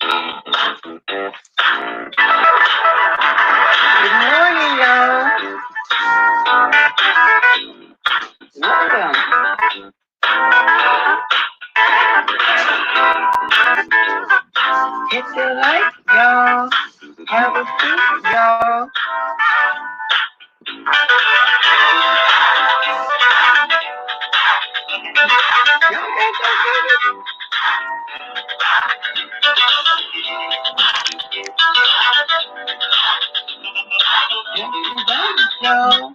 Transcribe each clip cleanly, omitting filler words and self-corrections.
Good morning, y'all. Welcome. Hit the like, y'all. Have a seat, y'all. Y'all got y'all.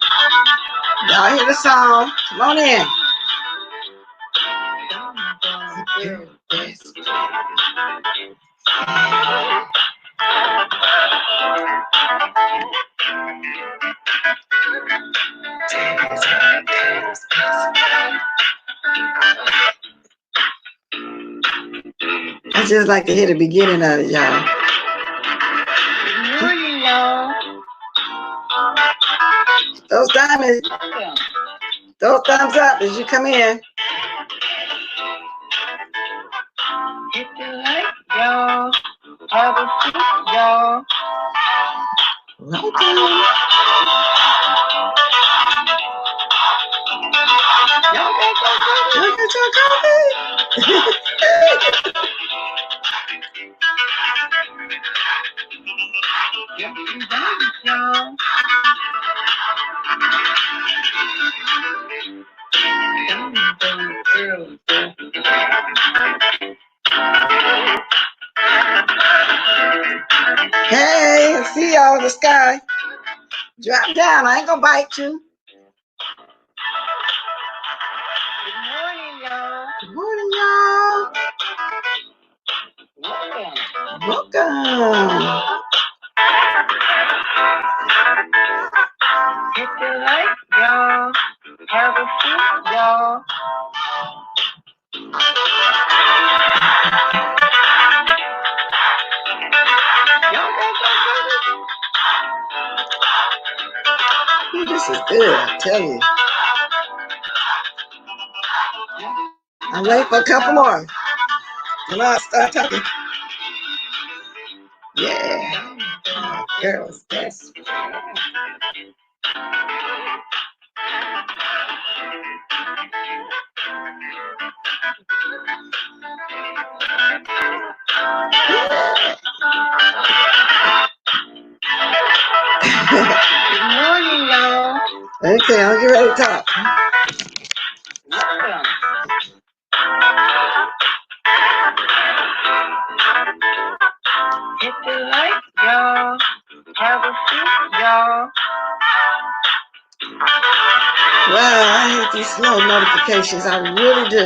Y'all hear the song? Come on in. I just like to hear the beginning of it, y'all. Good morning, y'all. Those diamonds, those thumbs up as you come in. Hit the like, y'all. Have a seat, y'all. Welcome. Y'all got your coffee? Hey, I see y'all in the sky. Drop down, I ain't gonna bite you. Good morning, y'all. Good morning, y'all. Welcome. Hit the like, y'all. Have a seat, y'all. This is good, I tell you. I'm waiting for a couple more. Come on, start talking. Yeah. Girls, yes. Good morning, y'all. Okay, I'll get ready to talk. Welcome. Hit the like, y'all. Have a seat, y'all. Wow, I hate these slow notifications. I really do.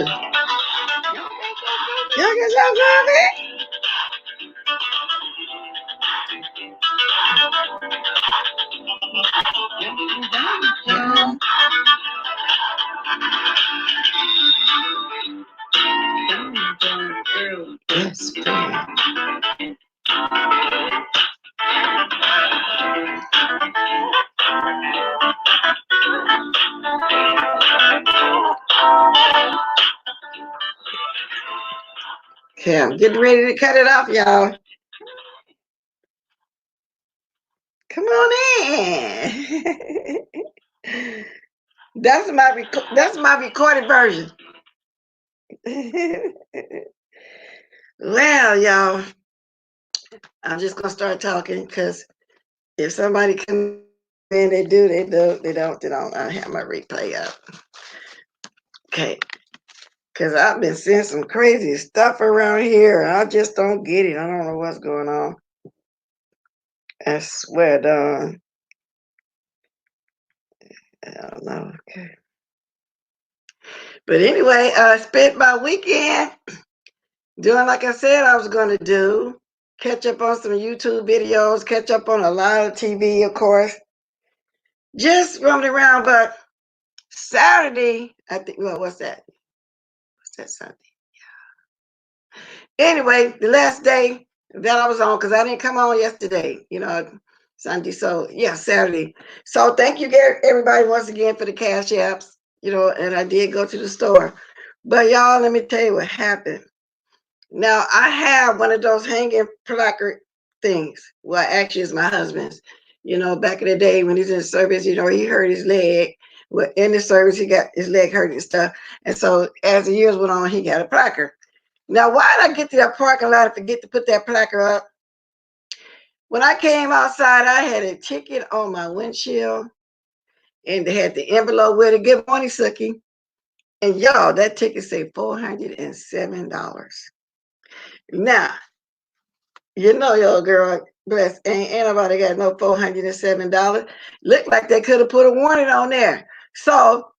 Y'all get your coffee? Yes, okay, I'm getting ready to cut it off, y'all. Come on in. That's my recorded version. Well, y'all, I'm just gonna start talking because if somebody come in, they don't. I have my replay up. Okay, because I've been seeing some crazy stuff around here. I just don't get it. I don't know what's going on. I swear, Dawn. I don't know. Okay. But anyway, I spent my weekend doing like I said I was going to do. Catch up on some YouTube videos, catch up on a lot of TV, of course. Just roaming around, but Saturday, I think, well, what's that? What's that Sunday? Yeah. Anyway, the last day that I was on, because I didn't come on yesterday, Sunday. So, yeah, Saturday. So, thank you, everybody, once again for the cash apps, and I did go to the store. But, y'all, let me tell you what happened. Now I have one of those hanging placard things. Well, actually, it's my husband's. You know, back in the day when he's in service, you know, he hurt his leg. Well, in the service, he got his leg hurt and stuff. And so as the years went on, he got a placard. Now, why did I get to that parking lot and forget to put that placard up? When I came outside, I had a ticket on my windshield and they had the envelope with it. Good morning, Suki. And y'all, that ticket said $407. Now, you know your girl, bless, ain't nobody got no $407. Looked like they could have put a warning on there. So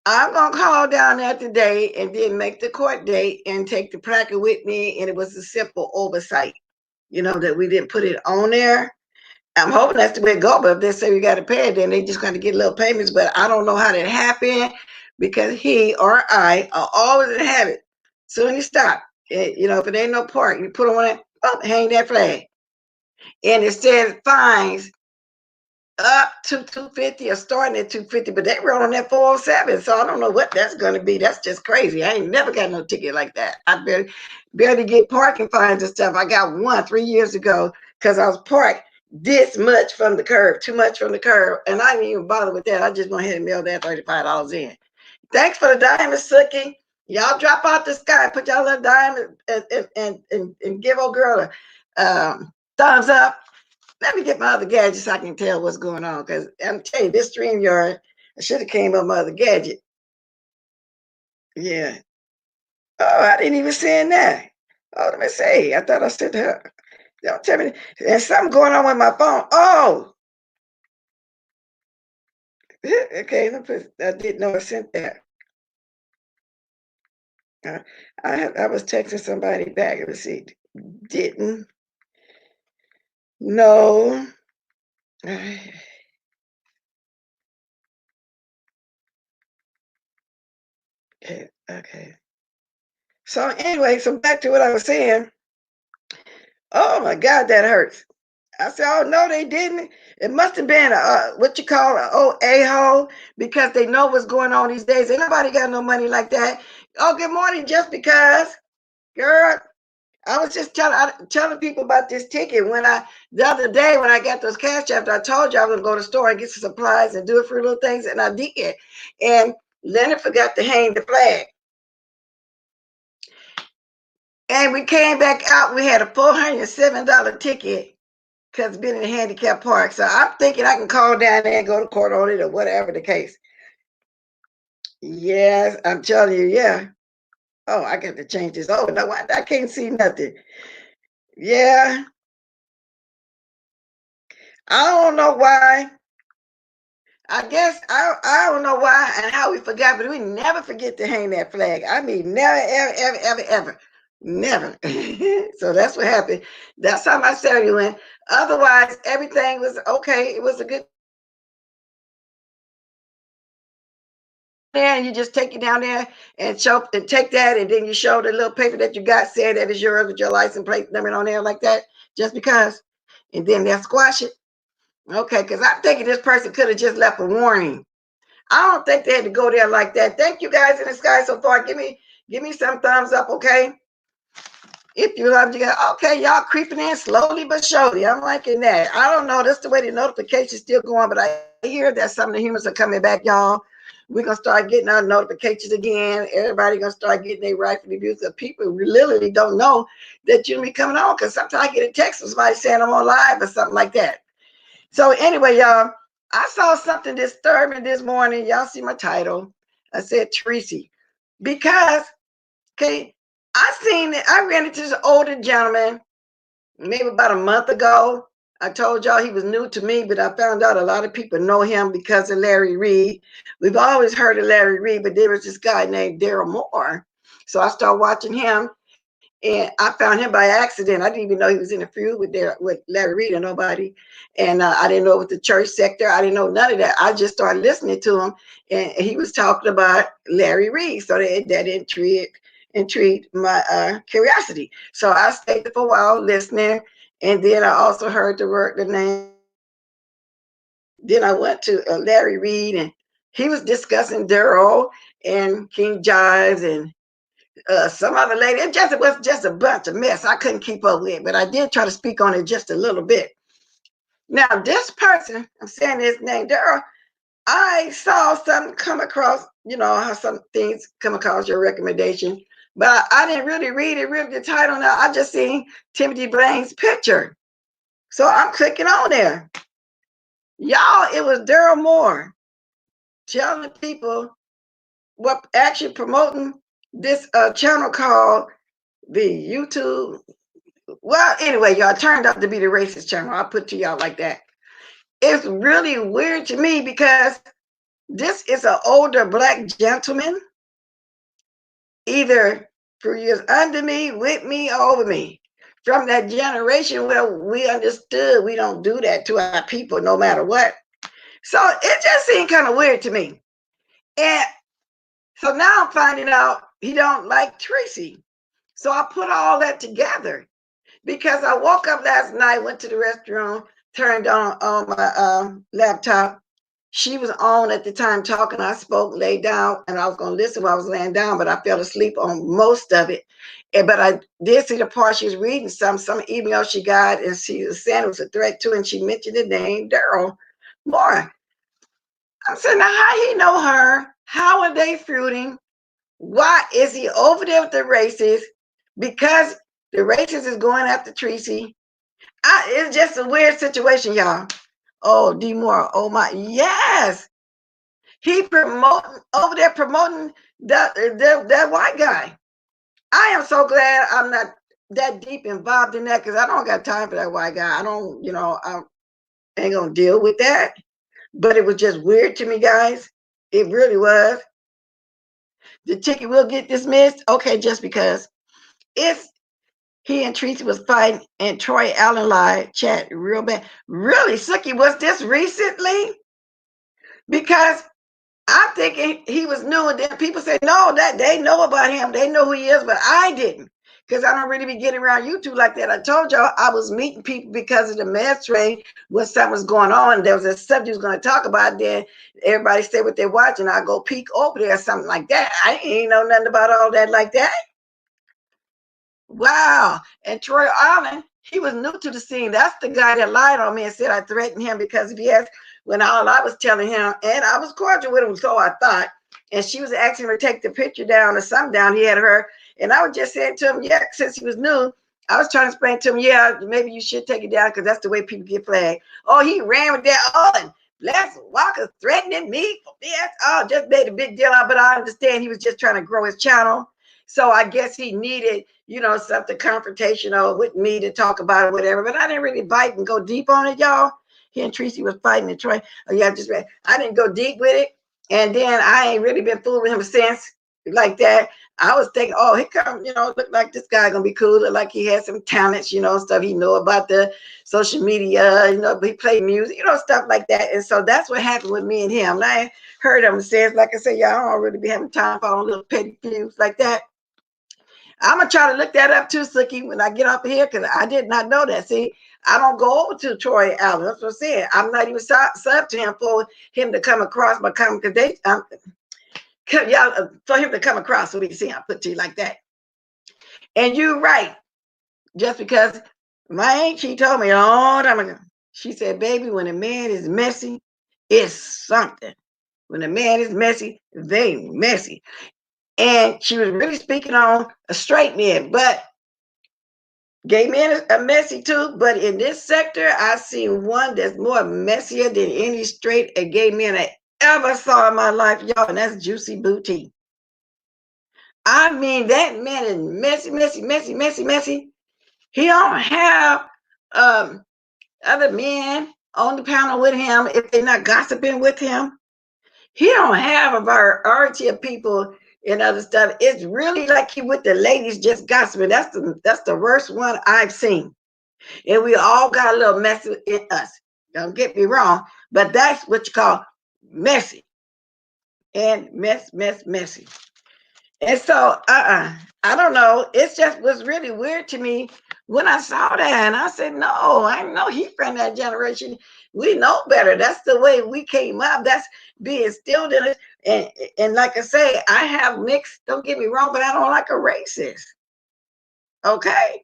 I'm gonna call down there today and then make the court date and take the placard with me. And it was a simple oversight, you know, that we didn't put it on there. I'm hoping that's the way it go, but if they say we got to pay it, then they just got to get little payments. But I don't know how that happened because he or I are always in the habit. Soon you stop, you know, if it ain't no park, you put on it, oh, hang that flag. And it says fines up to 250 or starting at 250, but they wrote on that 407. So I don't know what that's going to be. That's just crazy. I ain't never got no ticket like that. I barely get parking fines and stuff. I got one 3 years ago because I was parked this much from the curb, too much from the curb. And I didn't even bother with that. I just went ahead and mailed that $35 in. Thanks for the diamond, Sookie. Y'all drop out the sky, put y'all little diamond and give old girl a thumbs up. Let me get my other gadget so I can tell what's going on. Because I'm telling you, this stream yard, I should have came up with my other gadget. Yeah. Oh, I didn't even send that. Oh, let me see. I thought I sent her. Don't tell me. There's something going on with my phone. Oh, okay. I didn't know I sent that. Uh, I was texting somebody back. Let's see. Didn't. No. Okay. Okay. So anyway, so back to what I was saying. Oh my God, that hurts. I said, oh no, they didn't. It must have been what you call an old a-hole because they know what's going on these days. Ain't nobody got no money like that. Oh, good morning, just because, girl. I was just telling people about this ticket when the other day when I got those cash after I told you I was gonna go to the store and get some supplies and do a few little things, and I did. And Leonard forgot to hang the flag. And we came back out, we had a $407 ticket because being in a handicap park. So I'm thinking I can call down there and go to court on it or whatever the case. Yes, I'm telling you, yeah. Oh, I got to change this. Oh, no, I can't see nothing. Yeah, I don't know why. I guess I don't know why and how we forgot, but we never forget to hang that flag. I mean, never, ever, ever, ever, ever. Never. So that's what happened. That's how my Saturday went. Otherwise, everything was okay. It was a good there, and you just take it down there and show and take that, and then you show the little paper that you got saying that is yours with your license plate number on there like that, just because, and then they'll squash it. Okay, because I'm thinking this person could have just left a warning. I don't think they had to go there like that. Thank you guys in the sky so far. Give me some thumbs up, okay? If you love you, okay, y'all creeping in slowly but surely. I'm liking that. I don't know. That's the way the notifications still going, but I hear that some of the humans are coming back, y'all. We're gonna start getting our notifications again. Everybody gonna start getting their rightful reviews. Because people literally don't know that you'll be coming on. Because sometimes I get a text from somebody saying I'm on live or something like that. So anyway, y'all, I saw something disturbing this morning. Y'all see my title. I said Tracy. Because, okay, I ran into this older gentleman maybe about a month ago. I told y'all he was new to me, but I found out a lot of people know him because of Larry Reed. We've always heard of Larry Reed, but there was this guy named Daryl Moore. So I started watching him, and I found him by accident. I didn't even know he was in a feud with Larry Reed or nobody, and I didn't know it was the church sector. I didn't know none of that. I just started listening to him, and he was talking about Larry Reed, so that intrigued my curiosity. So I stayed for a while listening, and then I also heard the name. Then I went to Larry Reed, and he was discussing Daryl and King Jives and some other lady. It was just a bunch of mess. I couldn't keep up with it, but I did try to speak on it just a little bit. Now, this person, I'm saying his name, Daryl, I saw something come across, you know, how some things come across your recommendation, but I didn't really read it, read the title. Now, I just seen Timothy Blaine's picture. So I'm clicking on there. Y'all, it was Daryl Moore telling people what actually promoting this channel called the YouTube. Well, anyway, y'all turned out to be the racist channel. I'll put to y'all like that. It's really weird to me because this is an older black gentleman, either 3 years under me, with me, or over me. From that generation where we understood we don't do that to our people no matter what. So it just seemed kind of weird to me. And so now I'm finding out he don't like Tracy. So I put all that together because I woke up last night, went to the restroom, turned on my laptop. She was on at the time talking. I spoke, laid down, and I was going to listen while I was laying down, but I fell asleep on most of it. But I did see the part she was reading some email she got, and she was saying it was a threat to, and she mentioned the name Daryl Moore. I'm saying, now how he know her? How are they feuding? Why is he over there with the racists? Because the racist is going after Tracy. It's just a weird situation, y'all. Oh, D Moore. Oh my, yes. He promoting over there promoting that white guy. I am so glad I'm not that deep involved in that because I don't got time for that white guy. I don't, I ain't gonna deal with that. But it was just weird to me, guys. It really was. The ticket will get dismissed. Okay, just because if he and Tracy was fighting and Troy Allen lied, chat real bad. Really, Sookie, was this recently? Because I'm thinking he was new, and then people say no, that they know about him, they know who he is, but I didn't, because I don't really be getting around YouTube like that. I told y'all I was meeting people because of the med train when something was going on. There was a subject was going to talk about. Then everybody stay what they're watching. I go peek over there or something like that. I ain't know nothing about all that like that. Wow. And Troy Allen, he was new to the scene. That's the guy that lied on me and said I threatened him because of yes, when all I was telling him, and I was cordial with him, so I thought. And she was asking him to take the picture down or something down. He had her. And I was just saying to him, yeah, since he was new, I was trying to explain to him, yeah, maybe you should take it down because that's the way people get flagged. Oh, he ran with that. Oh, and Les Walker threatening me for this. Oh, just made a big deal out, but I understand he was just trying to grow his channel. So I guess he needed, something confrontational with me to talk about it, whatever. But I didn't really bite and go deep on it, y'all. He and Tracy was fighting and Troy. Oh, yeah, I didn't go deep with it. And then I ain't really been fooling with him since like that. I was thinking, oh, he come, look like this guy gonna be cool. Look like he has some talents, stuff he know about the social media, he played music, stuff like that. And so that's what happened with me and him. And I heard him say, like I said, y'all, I don't really be having time for all little petty feuds like that. I'm gonna try to look that up too, Sookie, when I get up here, because I did not know that. See, I don't go over to Troy Allen. That's what I'm saying. I'm not even sub to him for him to come across my comment because for him to come across so we can see. I put to you like that. And you're right. Just because my aunt, she told me a long time ago. She said, "Baby, when a man is messy, it's something. When a man is messy, they messy." And she was really speaking on a straight man, but gay men are messy too. But in this sector, I've seen one that's more messier than any straight a gay man I ever saw in my life, y'all, and that's Juicy Boutique. I mean, that man is messy, messy, messy, messy, messy. He don't have other men on the panel with him if they're not gossiping with him. He don't have a variety of people and other stuff. It's really like he with the ladies just gossiping. That's the worst one I've seen. And we all got a little messy in us. Don't get me wrong, but that's what you call messy. And messy. And so I don't know. It just was really weird to me when I saw that, and I said, no, I know he from that generation. We know better. That's the way we came up. That's being instilled in us. And like I say, I have mixed, don't get me wrong, but I don't like a racist. Okay.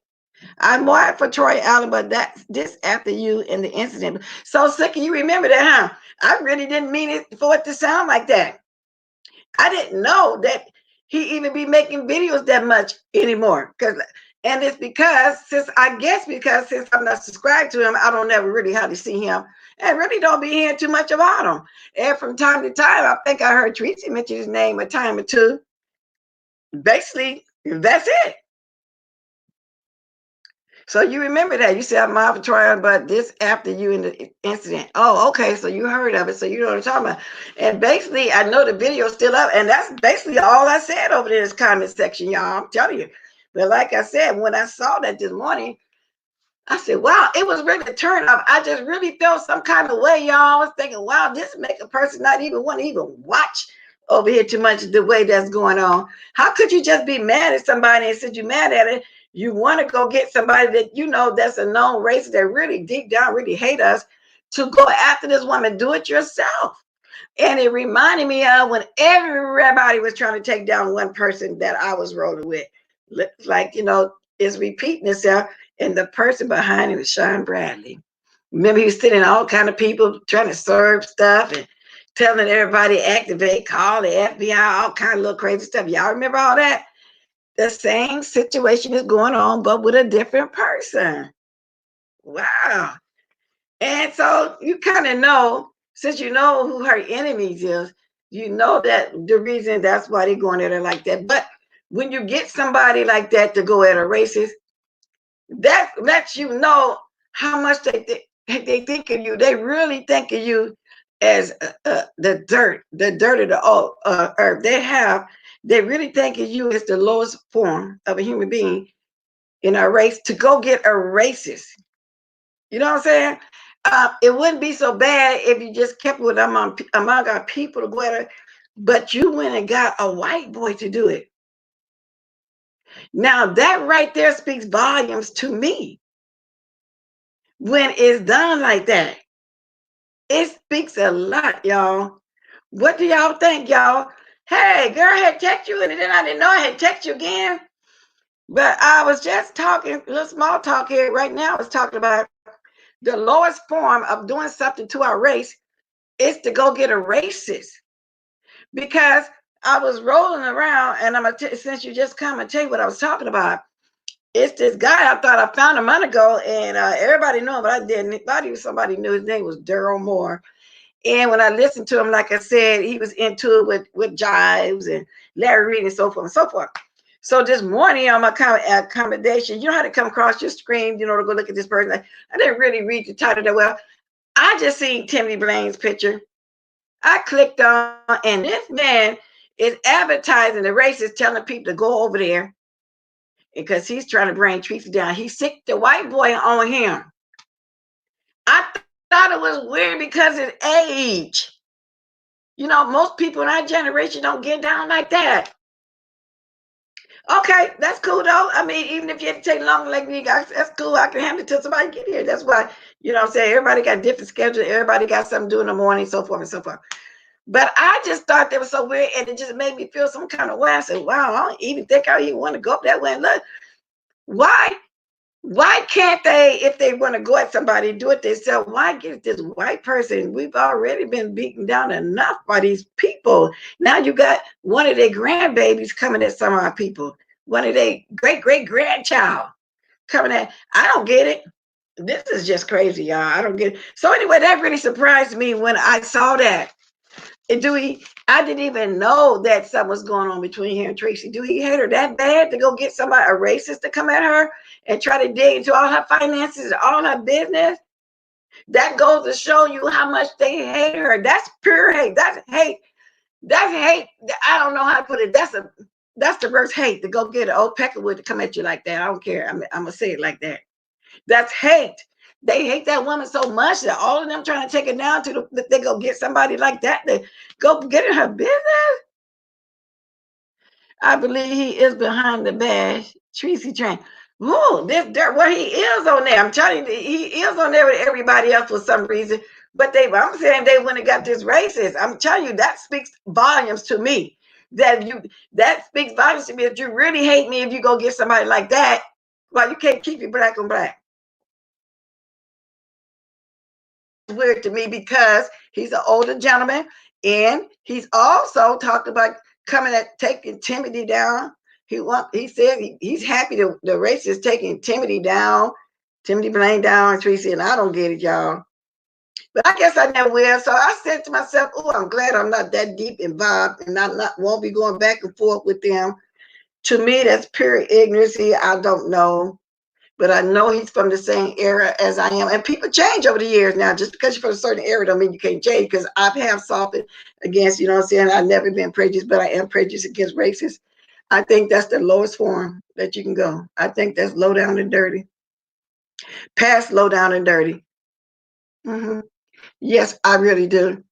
I'm more for Troy Allen, but that's this after you in the incident. So, Slicky, you remember that, huh? I really didn't mean it for it to sound like that. I didn't know that he even be making videos that much anymore. And it's because since I'm not subscribed to him, I don't ever really hardly see him and really don't be hearing too much about him. And from time to time, I think I heard Tracy mention his name a time or two. Basically, that's it. So you remember that. You said I'm Marvin Troy, but this after you in the incident. Oh, okay. So you heard of it. So you know what I'm talking about. And basically, I know the video's still up. And that's basically all I said over there in this comment section, y'all. I'm telling you. But like I said, when I saw that this morning, I said, wow, it was really a turn off. I just really felt some kind of way, y'all. I was thinking, wow, this make a person not even want to even watch over here too much the way that's going on. How could you just be mad at somebody and since you're mad at it, you want to go get somebody that you know that's a known racist that really deep down really hate us to go after this woman? Do it yourself. And it reminded me of when everybody was trying to take down one person that I was rolling with. Like, it's repeating itself. And the person behind him was Sean Bradley. Remember, he was sitting all kind of people trying to serve stuff and telling everybody activate, call the FBI, all kind of little crazy stuff. Y'all remember all that? The same situation is going on, but with a different person. Wow. And so you kind of know, since you know who her enemies is, you know that the reason that's why they're going at her like that. But when you get somebody like that to go at a racist, that lets you know how much they think of you. They really think of you as the dirt of the earth. They really think of you as the lowest form of a human being in our race to go get a racist. You know what I'm saying? It wouldn't be so bad if you just kept with among our people to go at her, but you went and got a white boy to do it. Now that right there speaks volumes to me. When it's done like that, it speaks a lot, y'all. What do y'all think, y'all? Hey, girl, I had text you, and then I didn't know I had text you again. But I was just talking, a little small talk here right now. I was talking about the lowest form of doing something to our race is to go get a racist. Because I was rolling around, and since you just come and tell you what I was talking about. It's this guy. I thought I found him a month ago, and everybody knew him, but I didn't. Thought he was somebody knew. His name was Daryl Moore. And when I listened to him, like I said, he was into it with Jives and Larry Reed and so forth and so forth. So this morning on my accommodation, you know how to come across your screen, to go look at this person. I didn't really read the title that well. I just seen Timothy Blaine's picture. I clicked on, and this man is advertising the racist, telling people to go over there because he's trying to bring Tracy down. He sick the white boy on him. I thought it was weird because of age. Most people in our generation don't get down like that. Okay, that's cool though. I mean, even if you had to take longer like me, guys, that's cool. I can handle it till somebody get here. That's why, I'm saying everybody got different schedules. Everybody got something to do in the morning, so forth and so forth. But I just thought that was so weird, and it just made me feel some kind of way. I said, wow, I don't even think I even want to go up that way and look. Why can't they, if they want to go at somebody, do it themselves? Why get this white person? We've already been beaten down enough by these people. Now you got one of their grandbabies coming at some of our people. One of their great-great-grandchild coming at. I don't get it. This is just crazy, y'all. I don't get it. So anyway, that really surprised me when I saw that. And I didn't even know that something was going on between her and Tracy. Do he hate her that bad to go get somebody, a racist, to come at her and try to dig into all her finances, all her business? That goes to show you how much they hate her. That's pure hate. That's hate. That's hate. I don't know how to put it. That's the worst hate, to go get an old peckerwood to come at you like that. I don't care. I'm gonna say it like that. That's hate. They hate that woman so much that all of them trying to take it down they go get somebody like that to go get in her business. I believe he is behind the badge. Tracy Train. Ooh, well, he is on there. I'm telling you, he is on there with everybody else for some reason. But I'm saying they went and got this racist. I'm telling you, that speaks volumes to me. That speaks volumes to me that you really hate me if you go get somebody like that. Well, you can't keep it black on black. It's weird to me because he's an older gentleman and he's also talked about coming at taking Timothy down. He said he's happy the race is taking Timothy down, Timothy BLAINE down, Tracy, and I don't get it, y'all. But I guess I never will. So I said to myself, oh, I'm glad I'm not that deep involved and I won't be going back and forth with them. To me, that's pure ignorance. I don't know. But I know he's from the same era as I am. And people change over the years now. Just because you're from a certain era don't mean you can't change, because I have softened against, you know what I'm saying? I've never been prejudiced, but I am prejudiced against racists. I think that's the lowest form that you can go. I think that's low down and dirty. Past low down and dirty. Mm-hmm. Yes, I really do.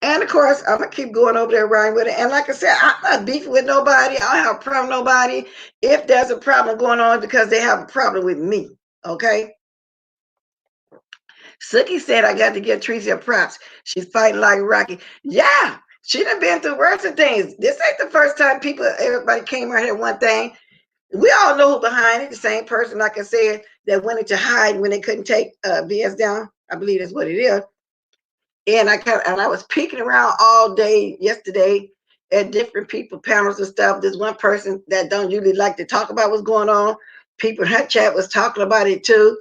And of course, I'm gonna keep going over there riding with it. And like I said, I'm not beefing with nobody. I don't have a problem with nobody. If there's a problem going on, because they have a problem with me. Okay. Sookie said I got to give Tracy a props. She's fighting like Rocky. Yeah, she done been through worse things. This ain't the first time everybody came out here one thing. We all know who behind it. The same person, like I said, that went into hide when they couldn't take BS down. I believe that's what it is. And I was peeking around all day yesterday at different people panels and stuff. There's one person that don't usually like to talk about what's going on. People in her chat was talking about it too.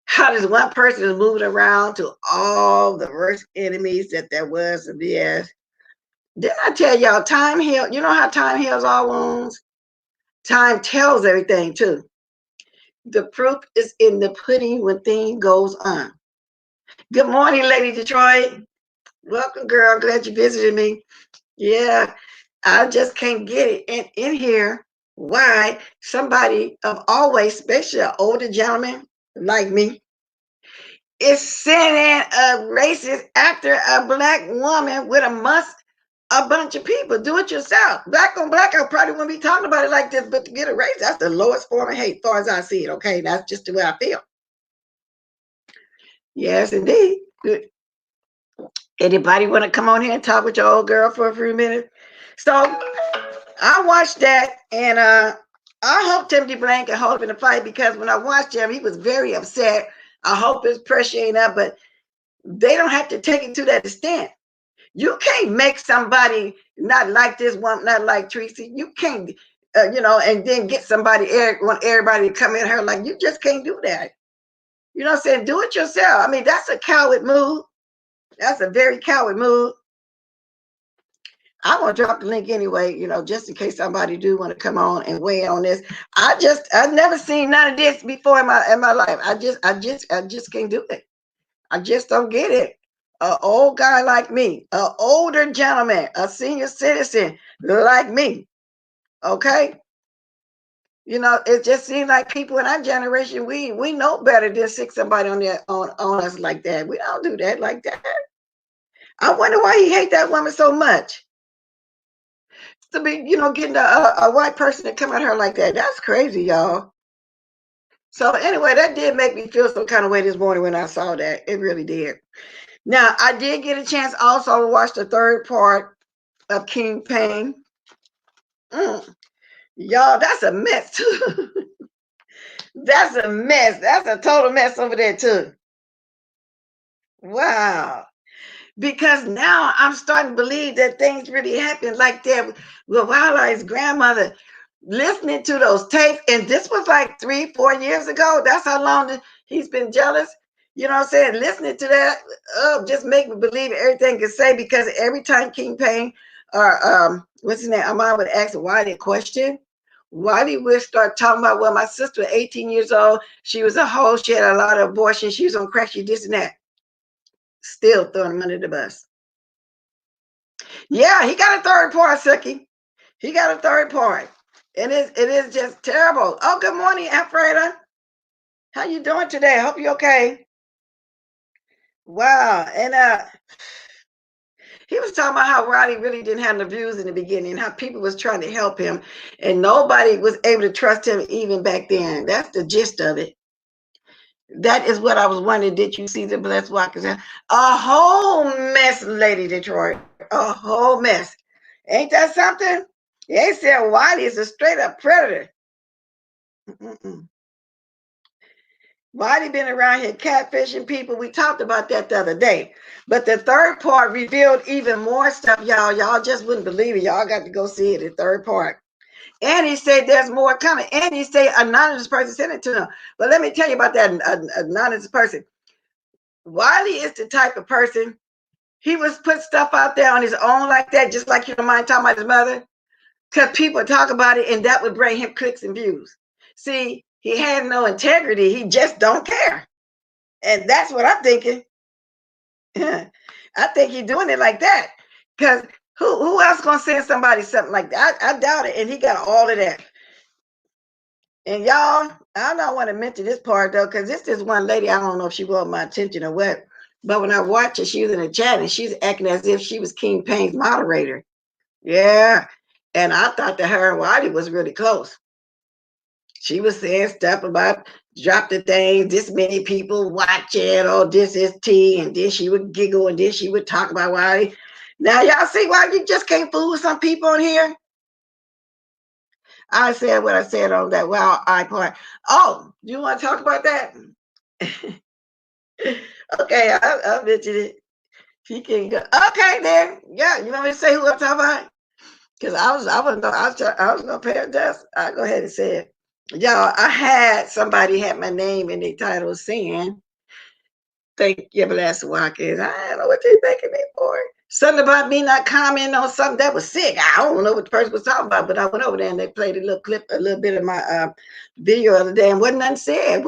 How this one person is moving around to all the worst enemies that there was of BS. Didn't I tell y'all time heals? You know how time heals all wounds? Time tells everything too. The proof is in the pudding when things goes on. Good morning, Lady Detroit. Welcome, girl. Glad you visited me. Yeah, I just can't get it in here. Why somebody of always, especially an older gentleman like me, is sending a racist after a black woman with a bunch of people. Do it yourself. Black on black, I probably wouldn't be talking about it like this, but to get a race, that's the lowest form of hate, as far as I see it. Okay, that's just the way I feel. Yes, indeed. Good. Anybody want to come on here and talk with your old girl for a few minutes? So I watched that, and I hope Timothy BLAINE can hold up in the fight, because when I watched him, he was very upset. I hope his pressure ain't up, but they don't have to take it to that extent. You can't make somebody not like this one, not like Tracy. You can't, and then get want everybody to come in her like, you just can't do that. You know what I'm saying? Do it yourself. I mean, that's a coward move. That's a very coward move. I'm gonna drop the link anyway, just in case somebody do want to come on and weigh in on this. I've never seen none of this before in my life. I just can't do it. I just don't get it. An old guy like me, an older gentleman, a senior citizen like me. Okay. It just seems like people in our generation, we know better than stick somebody on us like that. We don't do that like that. I wonder why he hate that woman so much. To be, getting a white person to come at her like that. That's crazy, y'all. So anyway, that did make me feel some kind of way this morning when I saw that. It really did. Now, I did get a chance also to watch the third part of King Pain. Y'all, that's a mess too. That's a mess. That's a total mess over there too. Wow. Because now I'm starting to believe that things really happened like that with Wildlight's grandmother, listening to those tapes. And this was like 3-4 years ago. That's how long he's been jealous. You know what I'm saying? Listening to that, just make me believe everything can say, because every time King Pain or what's his name, Ahmad would ask why they question. Why did we start talking about, well, my sister was 18 years old. She was a hoe. She had a lot of abortions. She was on crack. She this and that. Still throwing him under the bus. Yeah, he got a third part, Suki. He got a third part. It is just terrible. Oh, good morning, Alfreda. How you doing today? Hope you okay. Wow. And He was talking about how Riley really didn't have the views in the beginning, how people was trying to help him, and nobody was able to trust him even back then. That's the gist of it. That is what I was wondering. Did you see the Blessed Walkers? A whole mess, Lady Detroit. A whole mess. Ain't that something? They said Wiley is a straight up predator. Mm-mm. Wiley been around here catfishing people. We talked about that the other day. But the third part revealed even more stuff, y'all. Y'all just wouldn't believe it. Y'all got to go see it, the third part. And he said there's more coming. And he said anonymous person sent it to him. But let me tell you about that anonymous person. Wiley is the type of person, he was put stuff out there on his own like that, just like you don't mind talking about his mother, because people talk about it and that would bring him clicks and views. See, he had no integrity. He just don't care. And that's what I'm thinking. I think he's doing it like that. Because who else gonna send somebody something like that? I doubt it. And he got all of that. And y'all, I don't want to mention this part though, because this is one lady, I don't know if she want my attention or what. But when I watched her, she was in the chat and she's acting as if she was King Payne's moderator. Yeah. And I thought that her and Wiley was really close. She was saying stuff about drop the thing, this many people watch it, oh, this is tea, and then she would giggle, and then she would talk about Wiley. Now y'all see why you just can't fool some people on here? I said what I said on that wild eye part. Oh, you want to talk about that? Okay, I'll mention it. She can go. Okay, then. Yeah, you want me to say who I'm talking about? Because I was gonna pay attention. I'll go ahead and say it. Y'all, I had somebody had my name in the title saying, thank you, Blessed Watkins. I don't know what they're thanking me for. Something about me not commenting on something that was sick. I don't know what the person was talking about, but I went over there and they played a little clip, a little bit of my video of the day, and wasn't nothing said.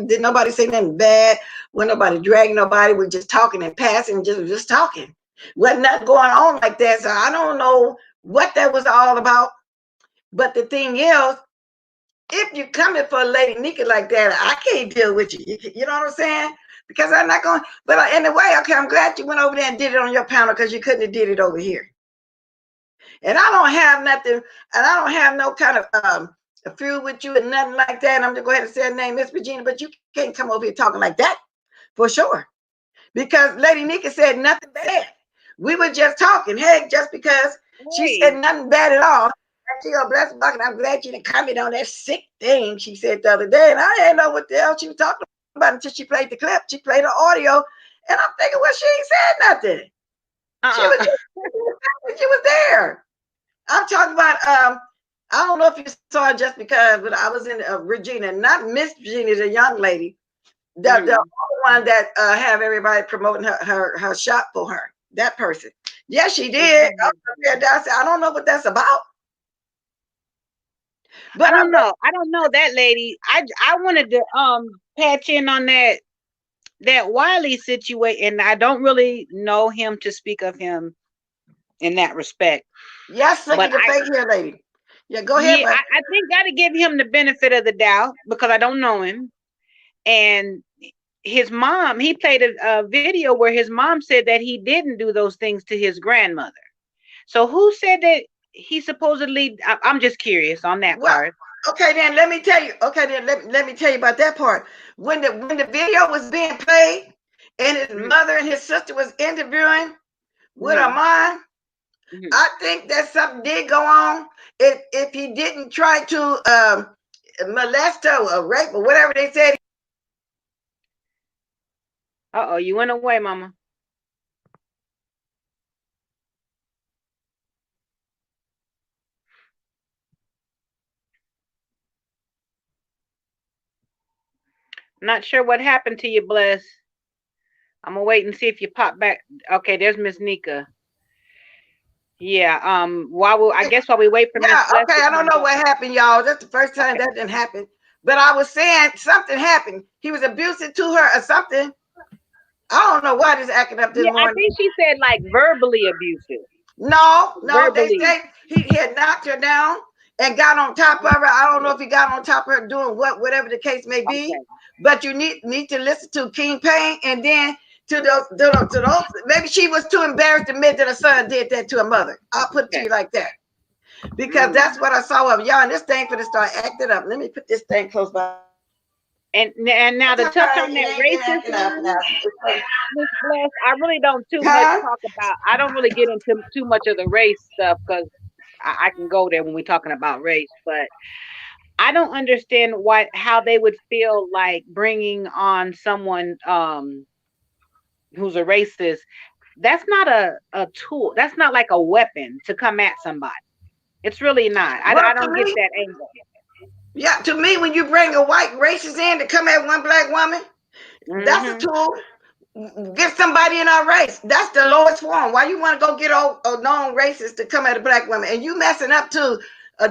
Did nobody say nothing bad? Wasn't nobody dragging nobody? We're just talking and passing, just talking. Wasn't nothing going on like that. So I don't know what that was all about. But the thing is, if you're coming for a lady Nika like that, I can't deal with you. You know what I'm saying? Because I'm not going. But anyway, okay, I'm glad you went over there and did it on your panel because you couldn't have did it over here. And I don't have nothing, and I don't have no kind of a feud with you and nothing like that. I'm just go ahead and say her name, Miss Regina, but you can't come over here talking like that for sure. Because Lady Nika said nothing bad. We were just talking. Hey, just because she said nothing bad at all. She go, Blessed Bucket, I'm glad you didn't comment on that sick thing she said the other day. And I didn't know what the hell she was talking about until she played the clip. She played the audio. And I'm thinking, well, she ain't said nothing. She was there. I'm talking about, I don't know if you saw it just because, but I was in Regina, not Miss Regina, the young lady. The one that have everybody promoting her shop for her. That person. Yes, she did. I don't know what that's about. But I don't know that lady. I wanted to patch in on that Wiley situation, and I don't really know him to speak of him in that respect. Yes, look at the fake hair lady. Yeah, go ahead. Yeah, I think gotta give him the benefit of the doubt because I don't know him. And his mom, he played a video where his mom said that he didn't do those things to his grandmother. So who said that he supposedly? I'm just curious on that part. Okay, then let me tell you. Okay, then let me tell you about that part. When the video was being played, and his mother and his sister was interviewing with her mom, I think that something did go on. If he didn't try to molest her or rape or whatever they said. Uh-oh, you went away, Mama. Not sure what happened to you, Bless. I'm gonna wait and see if you pop back. Okay, there's Miss Nika. Yeah. I guess while we wait for Miss Bless. Okay, I don't know what happened, y'all. That's the first time that didn't happen. But I was saying something happened. He was abusive to her or something. I don't know why this acting up this morning. I think she said like verbally abusive. No, verbally. They say he had knocked her down and got on top of her. I don't know if he got on top of her doing whatever the case may be. Okay. But you need to listen to King Payne and then to those. Maybe she was too embarrassed to admit that her son did that to her mother. I'll put it to Okay. you like that. Because that's what I saw of y'all. And this thing for to start acting up. Let me put this thing close by. And now to touch on It that ain't been racist acting up one, now. Miss Bless, I really don't too much Huh? talk about. I don't really get into too much of the race stuff because I can go there when we're talking about race, but I don't understand how they would feel like bringing on someone who's a racist. That's not a tool. That's not like a weapon to come at somebody. It's really not. Well, I to don't get me, that angle. yeah, to me, when you bring a white racist in to come at one black woman, that's a Hmm. tool. Get somebody in our race. That's the lowest form. Why you want to go get a known racist to come at a black woman? And you messing up too,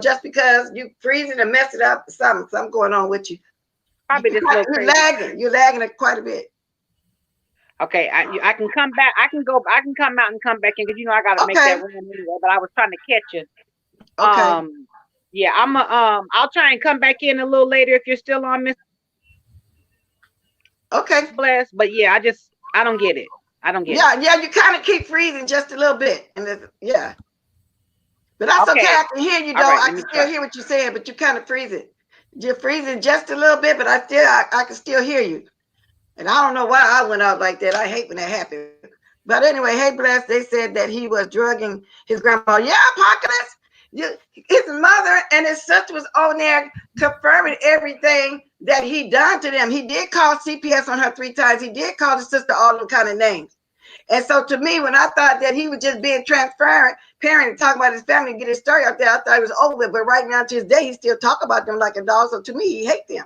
just because you freezing and messing up. Something going on with you. Probably this little You're crazy. lagging. You're lagging it quite a bit. Okay, I can come back. I can go. I can come out and come back in because I got to make Okay. that run anyway. But I was trying to catch you. Okay. Yeah, I'll try and come back in a little later if you're still on, Miss Okay. Bless. But yeah, I don't get it. I don't get it. Yeah. You kind of keep freezing just a little bit, and yeah. But that's okay. Okay. I can hear you All though. right. I Let can me still try. hear what you're saying, but you kind of freeze it. You're freezing just a little bit, but I can still hear you. And I don't know why I went out like that. I hate when that happens. But anyway, hey bless, they said that he was drugging his grandma. Yeah, Apocalypse. His mother and his sister was on there confirming everything that he done to them. He did call CPS on her 3 times. He did call the sister all them kind of names. And so to me, when I thought that he was just being transparent, parent, and talk about his family and get his story out there, I thought it was over with. But right now to this day, he still talk about them like a dog. So to me, he hate them.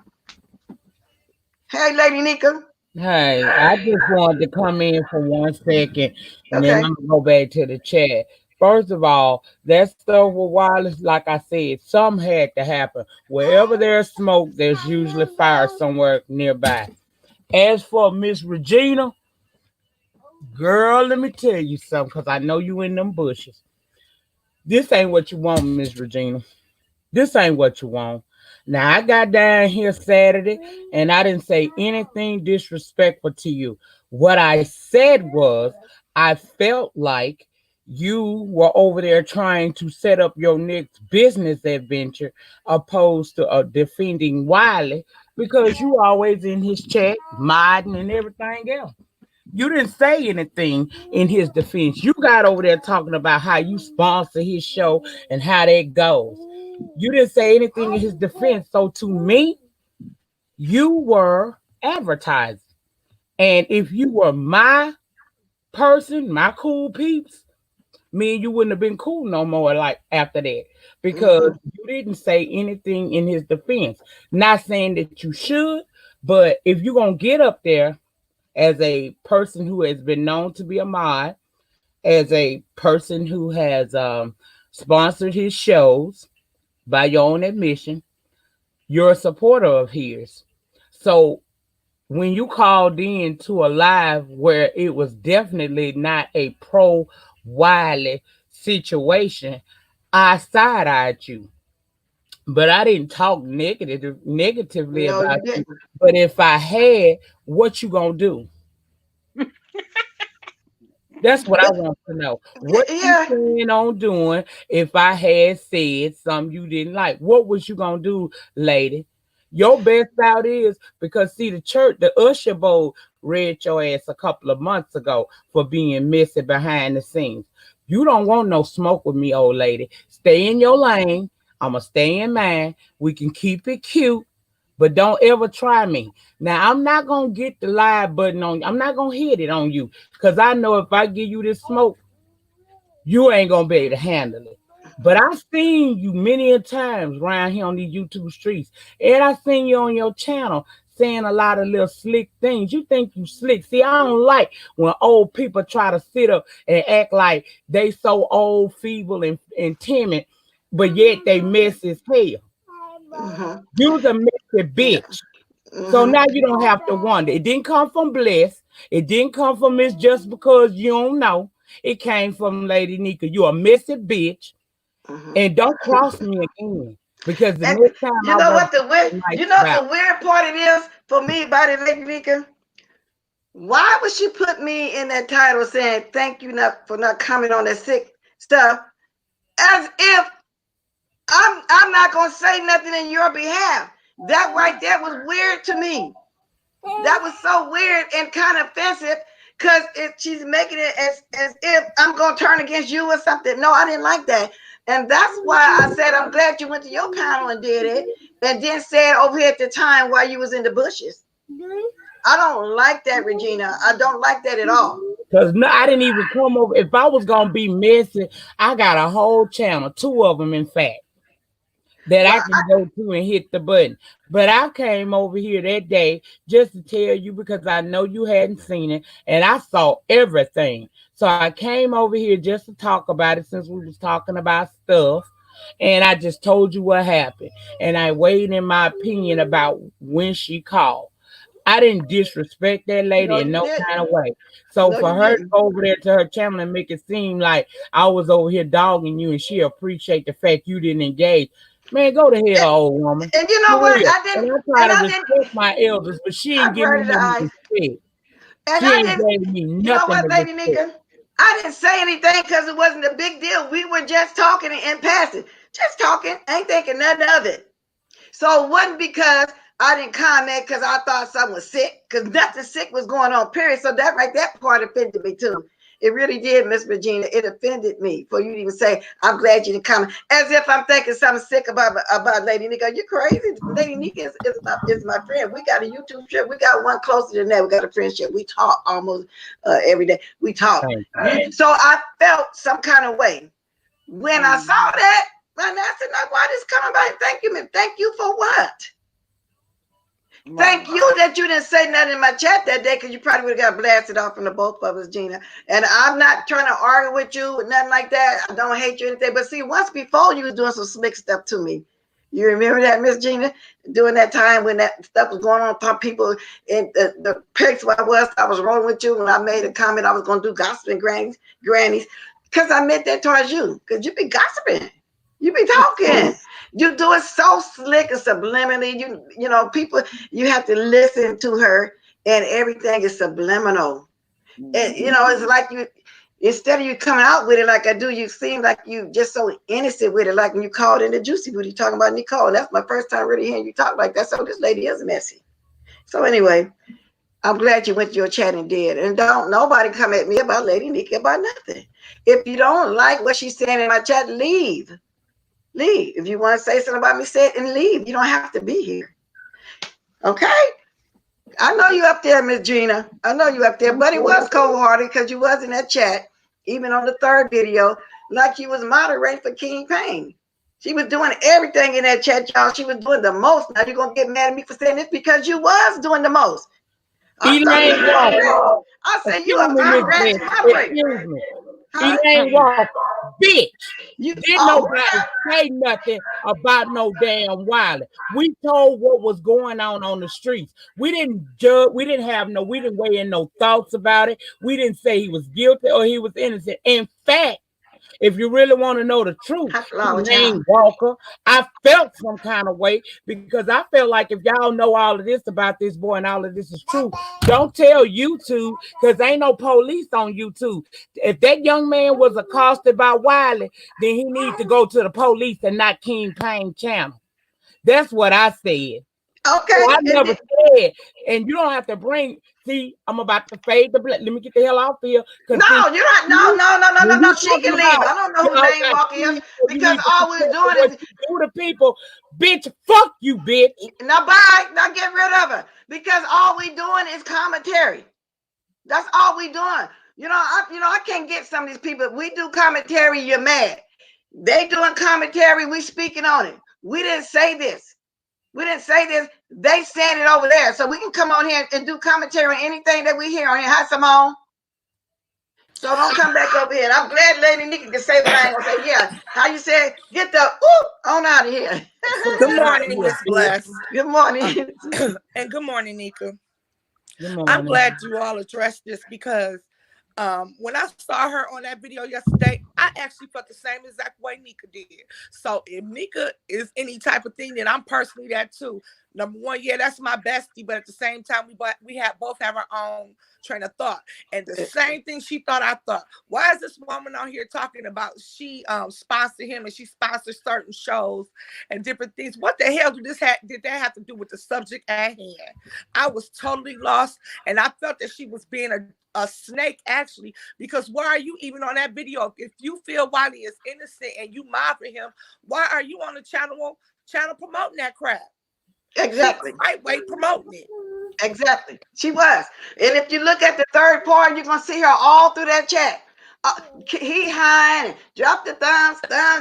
Hey, Lady Nika. Hey, I just wanted to come in for 1 second and then Okay. I'm gonna go back to the chat. First of all, that stuff with wireless, like I said, some had to happen. Wherever there's smoke, there's usually fire somewhere nearby. As for Miss Regina, girl, let me tell you something, because I know you in them bushes. This ain't what you want, Miss Regina. This ain't what you want. Now I got down here Saturday and I didn't say anything disrespectful to you. What I said was I felt like you were over there trying to set up your next business adventure opposed to defending Wiley because you always in his chat modding and everything else. You didn't say anything in his defense. You got over there talking about how you sponsor his show and how that goes. You didn't say anything in his defense. So to me, you were advertising. And if you were my person, my cool peeps, me and you wouldn't have been cool no more like after that. Because Mm-hmm. you didn't say anything in his defense. Not saying that you should, but if you're gonna get up there as a person who has been known to be a mod, as a person who has sponsored his shows by your own admission, you're a supporter of his. So when you called in to a live where it was definitely not a pro Wiley situation, I side eyed you. But I didn't talk negatively No, about you you. didn't. But if I had, what you gonna do? That's what I But want to know. What you yeah, plan on doing if I had said something you didn't like? What was you gonna do, lady? Your best out is because see the church, the usher bowl read your ass a couple of months ago for being messy behind the scenes. You don't want no smoke with me, old lady. Stay in your lane. I'ma stay in mine. We can keep it cute, but don't ever try me. Now I'm not gonna get the live button on you. I'm not gonna hit it on you because I know if I give you this smoke, you ain't gonna be able to handle it. But I've seen you many a times around here on these YouTube streets, and I've seen you on your channel saying a lot of little slick things. You think you slick. See, I don't like when old people try to sit up and act like they so old, feeble, and timid, but yet they mess as hell. mm-hmm. You's a messy Yeah, bitch. So mm-hmm. now you don't have to wonder. It didn't come from Bless. It didn't come from Miss just because you don't know. It came from Lady Nika. You a messy bitch. Mm-hmm. And don't cross me again. Because the And next time you I know won't what be the weird, so nice you know what about the weird part it is for me about it, Lady Nika. Why would she put me in that title saying thank you for not commenting on that sick stuff, as if I'm not gonna say nothing in your behalf? That right there was weird to me. That was so weird and kind of offensive, because she's making it as if I'm gonna turn against you or something. No, I didn't like that. And that's why I said I'm glad you went to your panel and did it, and then said over here at the time while you was in the bushes. I don't like that, Regina. I don't like that at all. Because no, I didn't even come over. If I was going to be messy, I got a whole channel, 2 of them, in fact, that I can go to and hit the button. But I came over here that day just to tell you, because I know you hadn't seen it, and I saw everything. So I came over here just to talk about it, since we was talking about stuff. And I just told you what happened. And I weighed in my opinion about when she called. I didn't disrespect that lady in no kind of way. So for her to go over there to her channel and make it seem like I was over here dogging you and she appreciate the fact you didn't engage, man, go to hell, old woman. And you know what? I And didn't. I try to respect my elders, but she ain't giving me no respect. And she ain't giving me nothing. You know what, Lady Nika? I didn't say anything because it wasn't a big deal. We were just talking and passing. Just talking. Ain't thinking nothing of it. So it wasn't because I didn't comment because I thought something was sick, because nothing sick was going on, period. So that part offended me too. It really did, Miss Regina. It offended me for you to even say, I'm glad you didn't comment. As if I'm thinking something sick about Lady Nika. You're crazy. Lady Nika is my friend. We got a YouTube trip. We got one closer than that. We got a friendship. We talk almost every day. We talk. So I felt some kind of way. When I saw that, and I said, no, why this coming back? Thank you, man. Thank you for what? Wow. Thank you that you didn't say nothing in my chat that day, because you probably would have got blasted off from the both of us, Gina. And I'm not trying to argue with you or nothing like that. I don't hate you or anything. But see, once before you was doing some slick stuff to me. You remember that, Miss Gina? During that time when that stuff was going on, people in the pics where I was rolling with you when I made a comment I was going to do gossiping grannies, because I meant that towards you, because you be gossiping. You be talking. You do it so slick and subliminally. You know, people, you have to listen to her, and everything is subliminal. And, you know, it's like you, instead of you coming out with it like I do, you seem like you just so innocent with it. Like when you called in the Juicy Booty talking about Nicole. And that's my first time really hearing you talk like that. So this lady is messy. So anyway, I'm glad you went to your chat and did. And don't nobody come at me about Lady Nika about nothing. If you don't like what she's saying in my chat, leave. Leave. If you want to say something about me, say it and leave. You don't have to be here. Okay? I know you up there, Miss Gina. I know you up there, but it was cold-hearted because you was in that chat, even on the third video, like you was moderating for King Payne. She was doing everything in that chat, y'all. She was doing the most. Now you're going to get mad at me for saying this because you was doing the most. Elaine Walker. I said you a direct moderator. Excuse me. Elaine Walker, bitch. Didn't nobody say nothing about no damn Wiley. We told what was going on the streets. We didn't judge. We didn't weigh in no thoughts about it. We didn't say he was guilty or he was innocent. In fact, if you really want to know the truth, Elaine Walker, I felt some kind of way, because I felt like if y'all know all of this about this boy and all of this is true, don't tell YouTube, because ain't no police on YouTube. If that young man was accosted by Wiley, then he needs to go to the police and not King Payne channel. That's what I said. Okay. So I never said, and you don't have to bring. See, I'm about to fade the blood. Let me get the hell off here. No, you're not. No. She can leave. I don't know who Elaine Walker is, because all we're doing is do the people, bitch. Fuck you, bitch. Now bye. Now get rid of her, because all we doing is commentary. That's all we doing. I can't get some of these people. We do commentary. You're mad. They doing commentary. We speaking on it. We didn't say this. We didn't say this. They saying it over there. So we can come on here and do commentary on anything that we hear on here. Hi, Simone. So don't come back over here. And I'm glad Lady Nika can say what I ain't gonna say. Yeah. How you said, get the on out of here. Good morning, Miss Bless. Good morning. And good morning, Nika. Good morning. I'm glad you all addressed this, because when I saw her on that video yesterday, I actually felt the same exact way Nika did. So if Nika is any type of thing, then I'm personally that too. Number one, yeah, that's my bestie, but at the same time, we have both have our own train of thought. And the same thing she thought, I thought. Why is this woman on here talking about she sponsored him and she sponsored certain shows and different things? What the hell did that have to do with the subject at hand? I was totally lost, and I felt that she was being a snake, actually, because why are you even on that video? If you feel Wiley is innocent and you mob for him, why are you on the channel promoting that crap? Exactly. Lightweight promoting it. Exactly. She was. And if you look at the third part, you're going to see her all through that chat. He high and drop the thumbs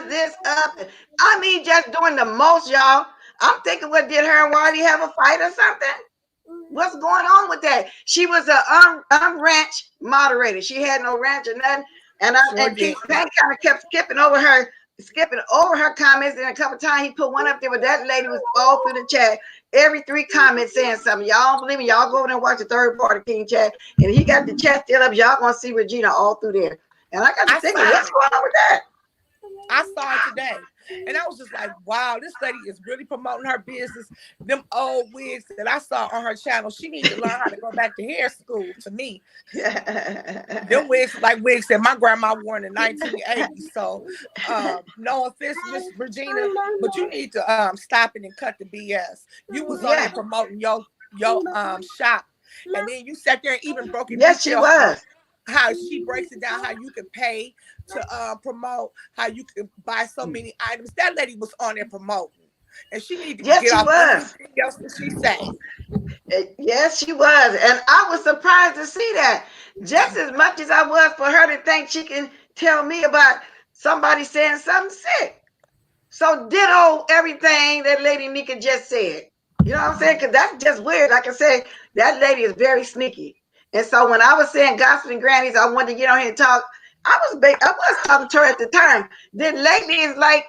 this up. I mean, just doing the most, y'all. I'm thinking, what did her and Wiley have a fight or something? What's going on with that? She was a ranch moderator. She had no ranch or nothing. And King Payne kind of kept skipping over her comments. And a couple times he put one up there, but that lady was all through the chat. Every 3 comments saying something. Y'all don't believe me? Y'all go over there and watch the third part of King Chat. And he got the chat still up. Y'all gonna see Regina all through there. And I got to thinking, what's going on with that? I saw it today, and I was just like, wow, this lady is really promoting her business. Them old wigs that I saw on her channel, she needs to learn how to go back to hair school, to me. Them wigs like wigs that my grandma wore in the 1980s. So no offense, Miss Regina, but you need to stop it and cut the BS. You was on there promoting your shop, and then you sat there and even broke it. Yes, she was. How she breaks it down, how you can pay to promote, how you can buy so many items. That lady was on there promoting, and she needed to get off everything else that she said. Yes, she was, and I was surprised to see that. Just as much as I was for her to think she can tell me about somebody saying something sick. So ditto everything that Lady Nika just said. You know what I'm saying? Because that's just weird. Like I said, that lady is very sneaky. And so when I was saying gossiping grannies, I wanted to get on here and talk. I was talking to her at the time. Then lately, it's like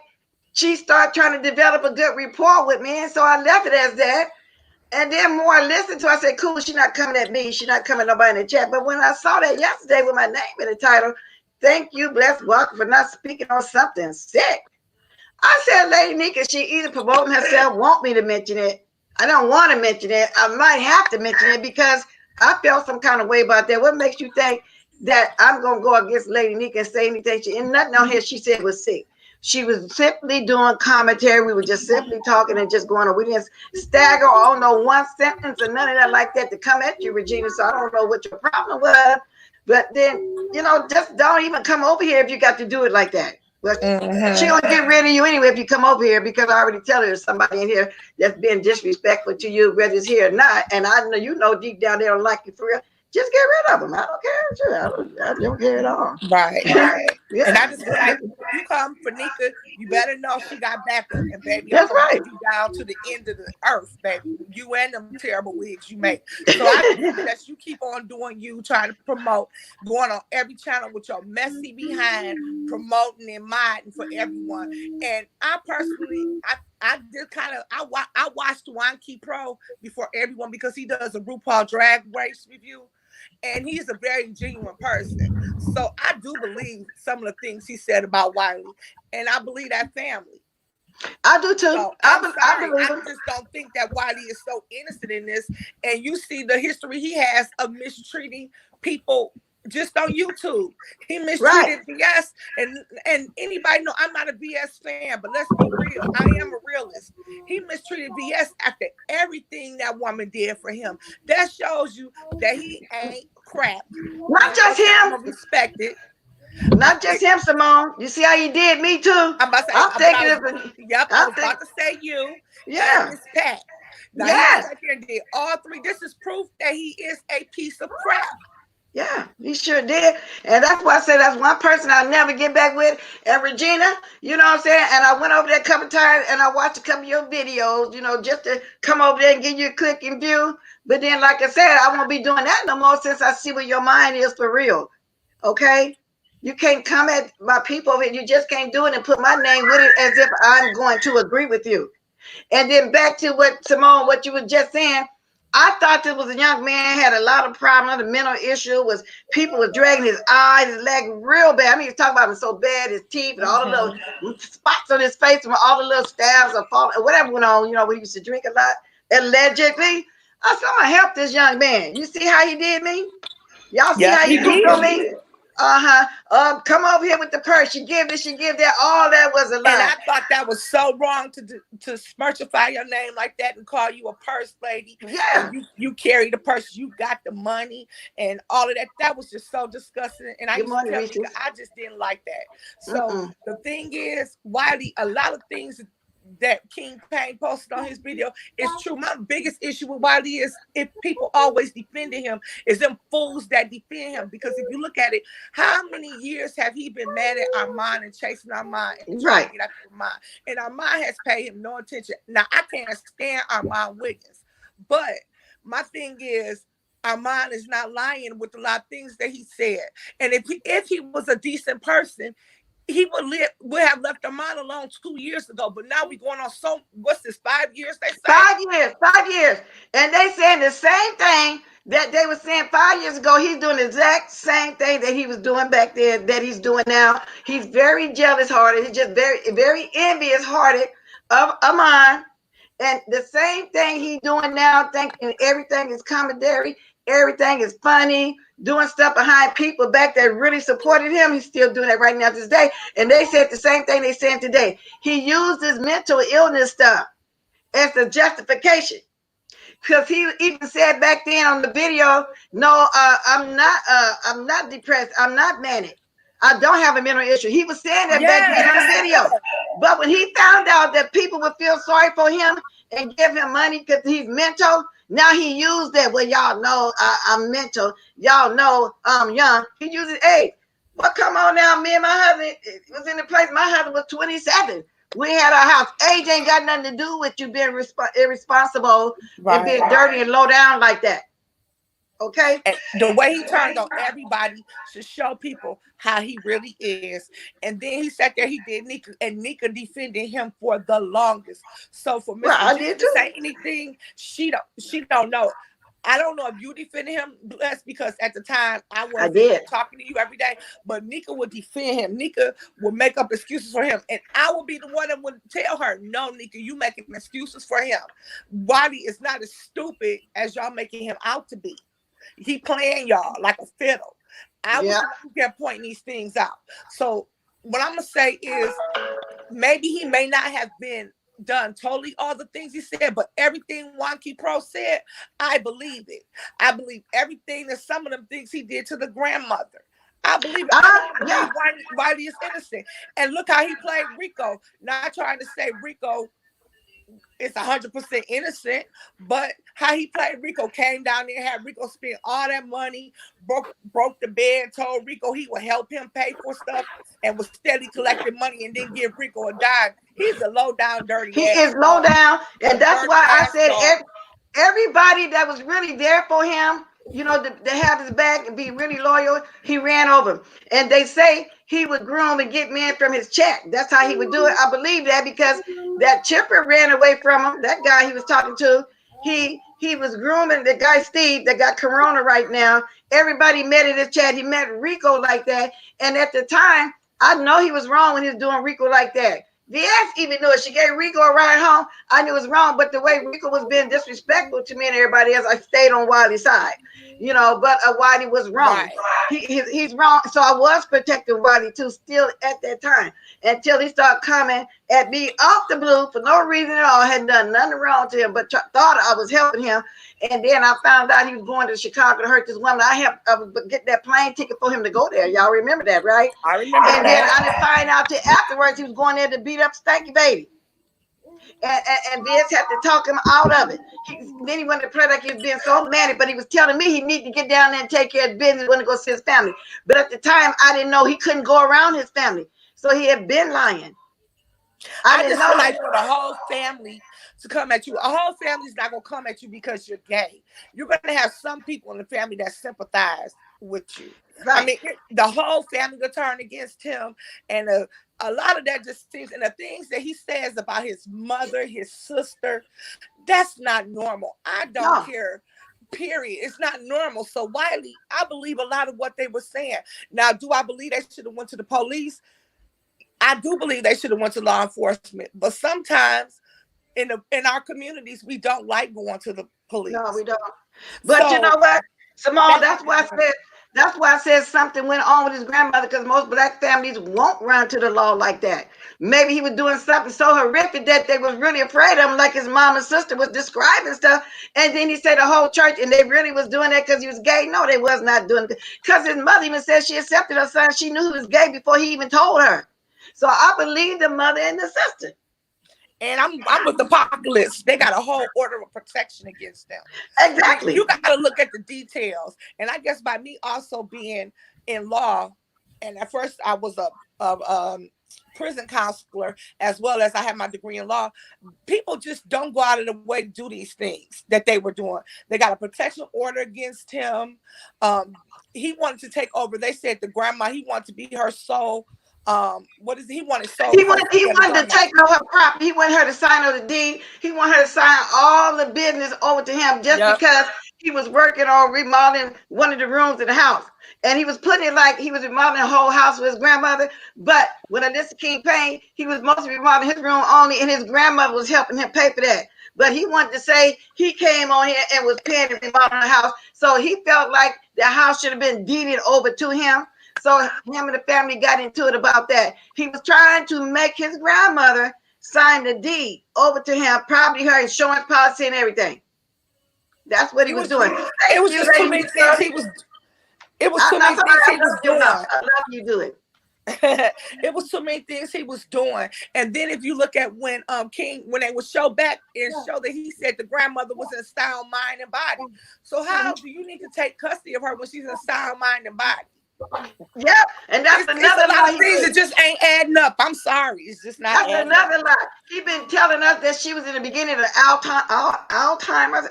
she started trying to develop a good rapport with me, and so I left it as that. And then more I listened to, I said, "Cool, she's not coming at me. She's not coming at nobody in the chat." But when I saw that yesterday with my name in the title, thank you, Blessed Walker, for not speaking on something sick. I said, Lady Nika, she either promoting herself, want me to mention it. I don't want to mention it. I might have to mention it because I felt some kind of way about that. What makes you think that I'm going to go against Lady Nika and say anything? And nothing on here she said was sick. She was simply doing commentary. We were just simply talking and just going on. We didn't stagger or no one sentence or none of that like that to come at you, Regina. So I don't know what your problem was. But then, just don't even come over here if you got to do it like that. Well, she gonna get rid of you anyway if you come over here, because I already tell her there's somebody in here that's being disrespectful to you, whether it's here or not. And I know deep down they don't like you for real. Just get rid of them. I don't care. I don't care at all. Right. Yeah. And I just feel like you come for Nika, you better know she got backup. And baby, that's right. You down to the end of the earth, baby. You and them terrible wigs you make. So I think that you keep on doing you, trying to promote, going on every channel with your messy behind, promoting and modding for everyone. And I personally, I did I watched Wanky Pro before everyone because he does a RuPaul Drag Race review. And he's a very genuine person. So I do believe some of the things he said about Wiley. And I believe that family. I do too. So I just don't think that Wiley is so innocent in this. And you see the history he has of mistreating people just on YouTube. He mistreated BS. And anybody know I'm not a BS fan, but let's be real. I am a realist. He mistreated BS after everything that woman did for him. That shows you that he ain't crap. Not just him. Respected. Not just him, Simone. You see how he did me too? I'm about to say, I was about to say you. Yeah. Miss Pat. Now, he sat here and did all three. This is proof that he is a piece of crap. Yeah, he sure did. And that's why I said that's one person I'll never get back with. And Regina, you know what I'm saying? And I went over there a couple times and I watched a couple of your videos, just to come over there and give you a click and view. But then, like I said, I won't be doing that no more since I see where your mind is for real. Okay? You can't come at my people over here. You just can't do it and put my name with it as if I'm going to agree with you. And then back to what, Simone, what you were just saying. I thought this was a young man had a lot of problems. The mental issue was people were dragging his eyes, his leg real bad. I mean, he's talking about him so bad, his teeth and all the little spots on his face from all the little stabs or falling, whatever went on. You know, when he used to drink a lot, allegedly. I said, I'm gonna help this young man. You see how he did me? Y'all see Yes, how he he cooked on did. me? Come over here with the purse. You give this, you give that. All that was a And lie. I thought that was so wrong to smirchify your name like that and call you a purse lady. Yeah. And you carry the purse, you got the money and all of that. That was just so disgusting. And I Good used to morning, tell Reese. Nika, I just didn't like that. So the thing is, Wiley, a lot of things that King Payne posted on his video is true. My biggest issue with Wiley is if people always defending him, is them fools that defend him. Because if you look at it, how many years have he been mad at Armand and chasing Armand and trying to get after Armand? And Armand has paid him no attention. Now, I can't stand Armand Wiggins, but my thing is, Armand is not lying with a lot of things that he said. And if he was a decent person, he would have left Armand alone 2 years ago. But now we going on what's this, 5 years they say? 5 years. And they saying the same thing that they were saying 5 years ago. He's doing the exact same thing that he was doing back then that he's doing now. He's very jealous hearted. He's just very, very envious hearted of Armand. And the same thing he's doing now, thinking everything is commentary, everything is funny, doing stuff behind people back that really supported him. He's still doing that right now to this day. And they said the same thing they saying today. He used his mental illness stuff as the justification. Because he even said back then on the video, no, I'm not depressed. I'm not manic. I don't have a mental issue. He was saying that back then on the video. But when he found out that people would feel sorry for him and give him money because he's mental, now he used that. Well, y'all know I'm mental. Y'all know I'm young. He uses age. Well, come on now, me and my husband was in the place. My husband was 27. We had our house. Age ain't got nothing to do with you being irresponsible and being dirty and low down like that. Okay? And the way he turned on everybody to show people how he really is. And then he sat there, he did Nika, and Nika defended him for the longest. So for Mr. Regina to say anything, she don't know. I don't know if you defended him, Bless, because at the time I wasn't talking to you every day, but Nika would defend him. Nika would make up excuses for him. And I would be the one that would tell her, no, Nika, you making excuses for him. Wiley is not as stupid as y'all making him out to be. He playing y'all like a fiddle. I was kept pointing these things out. So what I'm gonna say is maybe he may not have been done totally all the things he said, but everything Wonky Pro said, I believe it. I believe everything that some of them things he did to the grandmother. I believe it. I believe Wiley is innocent. And look how he played Rico. Not trying to say Rico is 100% innocent, but how he played Rico, came down there, had Rico spend all that money, broke the bed, told Rico he would help him pay for stuff, and was steady collecting money and then give Rico a dime. He's a low down, dirty. He is low down, and that's why I said everybody that was really there for him, you know, to have his back and be really loyal, he ran over. And they say he would groom and get men from his check. That's how he would do it. I believe that because that chipper ran away from him. That guy he was talking to, he was grooming the guy Steve that got corona right now. Everybody met in his chat. He met Rico like that. And at the time, I know he was wrong when he was doing Rico like that. VS even knew it. She gave Rico a ride home. I knew it was wrong, but the way Rico was being disrespectful to me and everybody else, I stayed on Wiley's side, you know, but Wiley was wrong. Right. He's wrong. So I was protecting Wiley too, still at that time, until he started coming at me off the blue for no reason at all. I hadn't done nothing wrong to him, but thought I was helping him. And then I found out he was going to Chicago to hurt this woman. I helped get that plane ticket for him to go there. Y'all remember that, right? I remember and that. Then I didn't find out till afterwards he was going there to beat up Stanky Baby. And Vince had to talk him out of it. Then he wanted to play like he was being so manic, but he was telling me he needed to get down there and take care of business, want to go see his family. But at the time, I didn't know he couldn't go around his family. So he had been lying. I just feel like for the whole family to come at you, a whole family's not going to come at you because you're gay. You're going to have some people in the family that sympathize with you. Right. I mean, the whole family will turn against him, and a lot of that just seems, and the things that he says about his mother, his sister, that's not normal. I don't care. Period. It's not normal. So Wiley, I believe a lot of what they were saying. Now, do I believe they should have went to the police? I do believe they should have went to law enforcement. But sometimes in our communities, we don't like going to the police. No, we don't. But you know what, Simone, that's why I said something went on with his grandmother, because most Black families won't run to the law like that. Maybe he was doing something so horrific that they was really afraid of him, like his mom and sister was describing stuff. And then he said the whole church, and they really was doing that because he was gay. No, they was not doing it. Because his mother even said she accepted her son. She knew he was gay before he even told her. So I believe the mother and the sister. And I'm with the apocalypse. They got a whole order of protection against them. Exactly. You got to look at the details. And I guess by me also being in law, and at first I was a prison counselor, as well as I had my degree in law, people just don't go out of the way to do these things that they were doing. They got a protection order against him. He wanted to take over. They said the grandma, he wanted to be her sole. What is it? He wanted he wanted to take over her property. He wanted her to sign over the deed. He wanted her to sign all the business over to him just because he was working on remodeling one of the rooms in the house. And he was putting it like he was remodeling the whole house with his grandmother. But when Alyssa King Payne, he was mostly remodeling his room only, and his grandmother was helping him pay for that. But he wanted to say he came on here and was paying to remodel the house. So he felt like the house should have been deeded over to him. So him and the family got into it about that. He was trying to make his grandmother sign the deed over to him, probably her insurance policy and everything. That's what he was doing. It was just too many things he was. It was too many things he was doing. I love you do it. It was too many things he was doing. And then if you look at when King, when they would show back and show that he said the grandmother was in sound mind and body. So how do you need to take custody of her when she's in sound mind and body? Yeah, and that's another lot of things that just ain't adding up. I'm sorry, it's just not. That's another lie. He been telling us that she was in the beginning of Alzheimer's.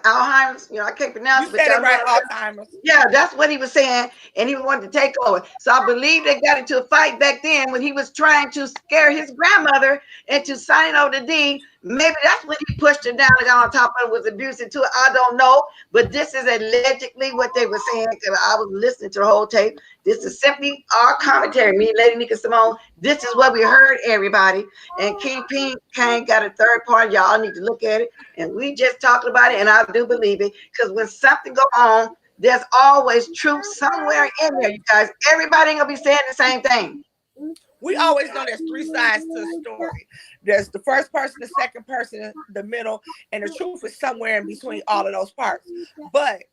You know, I can't pronounce it. You said it right, Alzheimer's. Yeah, that's what he was saying, and he wanted to take over. So I believe they got into a fight back then when he was trying to scare his grandmother into signing over the deed. Maybe that's when he pushed her down and got on top of her, was abusive to her. I don't know, but this is allegedly what they were saying, because I was listening to the whole tape. This is simply our commentary. Me, Lady Nika Simone, this is what we heard, everybody. And King Kane got a third party. Y'all need to look at it. And we just talked about it, and I do believe it, because when something go on, there's always truth somewhere in there, you guys. Everybody ain't gonna be saying the same thing. We always know there's three sides to the story. There's the first person, the second person, the middle, and the truth is somewhere in between all of those parts. But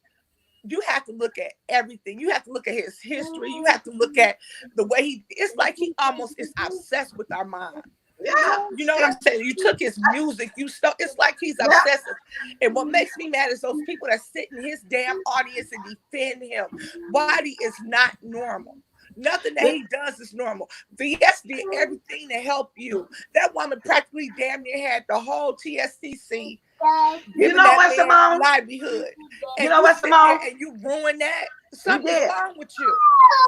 you have to look at everything. You have to look at his history. You have to look at the way it's like he almost is obsessed with our mind. Yeah. You know what I'm saying? You took his music, it's like he's obsessive. And what makes me mad is those people that sit in his damn audience and defend him. Body is not normal. Nothing that he does is normal. VS did everything to help you. That woman practically damn near had the whole TSCC. You know what, Simone? Livelihood. And you know what, Simone? And you ruined that. Something's wrong with you.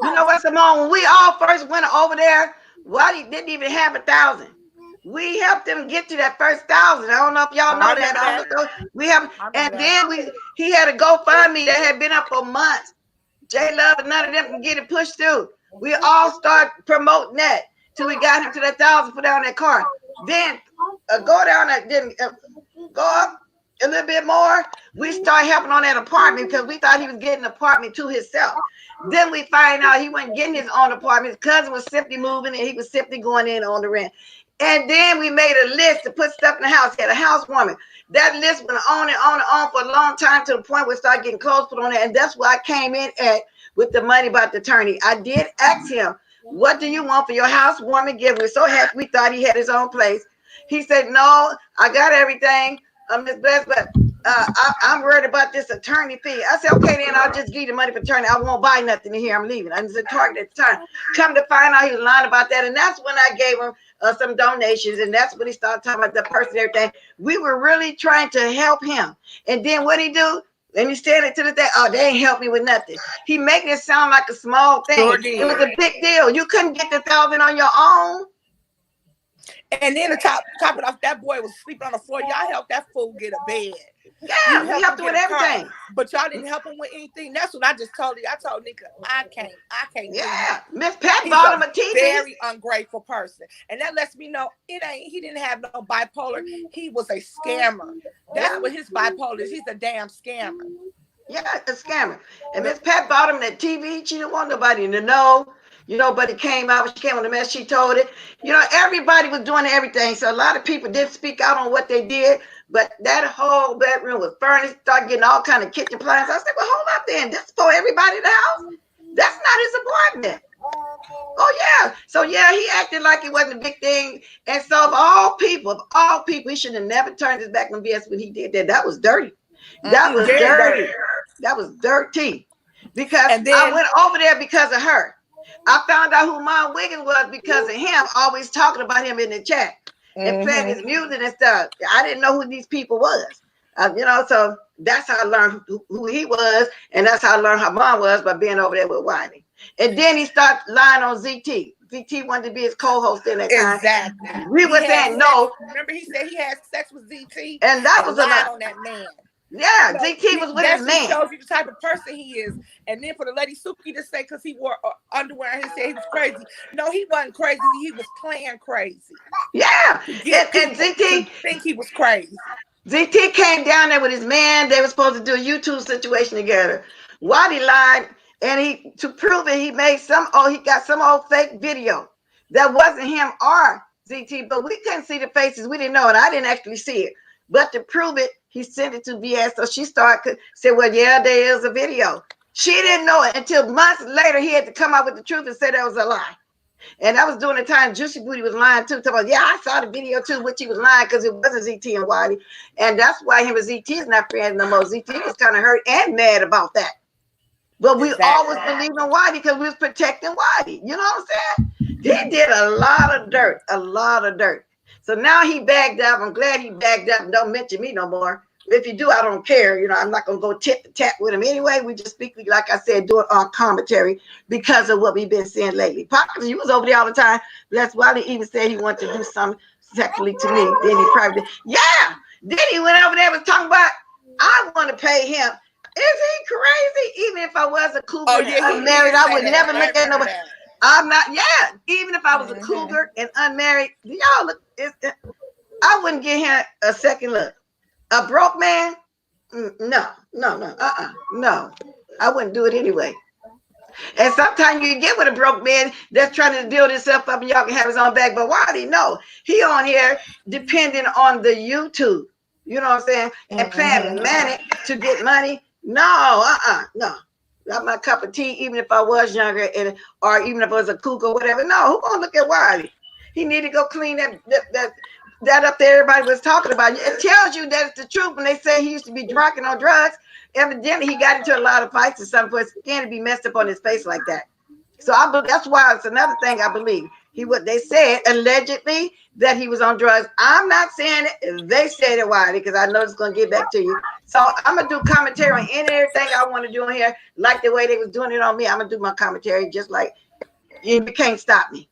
You know what, Simone? When we all first went over there, Waddy didn't even have 1,000. We helped him get to that first 1,000. I don't know if y'all know that. We have, and then he had a GoFundMe that had been up for months. J Love and none of them can get it pushed through. We all start promoting that till we got him to that 1,000, put down that car. Then go down that, then go up a little bit more. We start helping on that apartment because we thought he was getting an apartment to himself. Then we find out he wasn't getting his own apartment. His cousin was simply moving and he was simply going in on the rent. And then we made a list to put stuff in the house. He had a housewarming. That list went on and on and on for a long time, to the point where it started getting close put on it. And that's why I came in at with the money about the attorney. I did ask him, what do you want for your housewarming gift? We're so happy. We thought he had his own place. He said, no, I got everything. Miss Bless, but I'm worried about this attorney fee. I said, okay, then I'll just give you the money for attorney. I won't buy nothing in here. I'm leaving. I was a target at the time. Come to find out he was lying about that. And that's when I gave him some donations. And that's when he started talking about the person and everything. We were really trying to help him. And then what he do? And he standing to the thing, oh, they ain't help me with nothing. He making it sound like a small thing. It was a big deal. You couldn't get the 1,000 on your own. And then to top it off, that boy was sleeping on the floor. Y'all helped that fool get a bed. Yeah, we helped him with everything. But y'all didn't help him with anything. That's what I told Nika, I can't Yeah, do Miss Pat He's bought him a TV. Very ungrateful person. And that lets me know he didn't have no bipolar. He was a scammer. That's what his bipolar is. He's a damn scammer. Yeah, a scammer. And Miss Pat bought him that TV. She didn't want nobody to know. But it came out. When she came on the mess, she told it. Everybody was doing everything. So a lot of people didn't speak out on what they did. But that whole bedroom was furnished. Started getting all kind of kitchen appliances. I said, well, hold up then. This is for everybody in the house. That's not his apartment. Oh, yeah. So, yeah, he acted like it wasn't a big thing. And so of all people, he should have never turned his back on BS when he did that. That was dirty. That was dirty. That was dirty. Because I went over there because of her. I found out who Mom Wiggins was because of him, always talking about him in the chat and playing his music and stuff. I didn't know who these people was. So that's how I learned who he was, and that's how I learned how Mom was, by being over there with Wiley. And then he started lying on ZT. ZT wanted to be his co-host in that time. Exactly. We were saying no. Remember, he said he had sex with ZT, and that was lied on that man. Yeah, ZT was with his man. Shows you the type of person he is. And then for the lady Suki to say because he wore underwear, he said he was crazy. No, he wasn't crazy. He was playing crazy. Yeah, and ZT think he was crazy. ZT came down there with his man. They were supposed to do a YouTube situation together. Waddy lied, and to prove it, he got some old fake video that wasn't him or ZT, but we couldn't see the faces. We didn't know it. I didn't actually see it. But to prove it, he sent it to BS. So she said, well, yeah, there is a video. She didn't know it until months later. He had to come out with the truth and say that was a lie. And that was during the time Juicy Booty was lying too. Talking about, yeah, I saw the video too, which he was lying because it wasn't ZT and Wiley. And that's why him and ZT is not friends no more. ZT was kind of hurt and mad about that. But we always believed in Wiley because we was protecting Wiley. You know what I'm saying? He did a lot of dirt. So now he bagged up. I'm glad he bagged up and don't mention me no more. If you do, I don't care. I'm not going to go tit for tat with him anyway. We just speak, like I said, doing our commentary because of what we've been seeing lately. Pops, you was over there all the time. That's why he even said he wanted to do something sexually to me. Then he probably, Then he went over there and was talking about, I want to pay him. Is he crazy? Even if I was a cougar and unmarried, I would never look at nobody. I'm not, even if I was a cougar and unmarried, y'all look, I wouldn't give him a second look. A broke man? No. I wouldn't do it anyway. And sometimes you get with a broke man that's trying to build himself up and y'all can have his own back. But why do you know? He on here depending on the YouTube. You know what I'm saying? And playing manic to get money. No. Not my cup of tea, even if I was younger or even if I was a kook or whatever. No, who gonna look at Wiley? He need to go clean that up there everybody was talking about. It tells you that it's the truth when they say he used to be drunk and on drugs. Evidently, he got into a lot of fights or something for his skin to be messed up on his face like that. So that's why it's another thing I believe. They said allegedly that he was on drugs. I'm not saying it. They said it. Why? Because I know it's going to get back to you. So I'm going to do commentary on any everything I want to do in here. Like the way they was doing it on me, I'm going to do my commentary just like you can't stop me.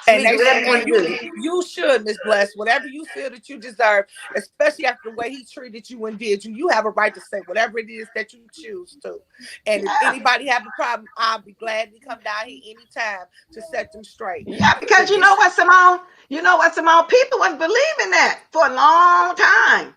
And you should, Miss Bless, whatever you feel that you deserve, especially after the way he treated you and did you have a right to say whatever it is that you choose to. And if anybody have a problem, I'll be glad to come down here anytime to set them straight. Yeah, because you know what, Simone? People was believing that for a long time.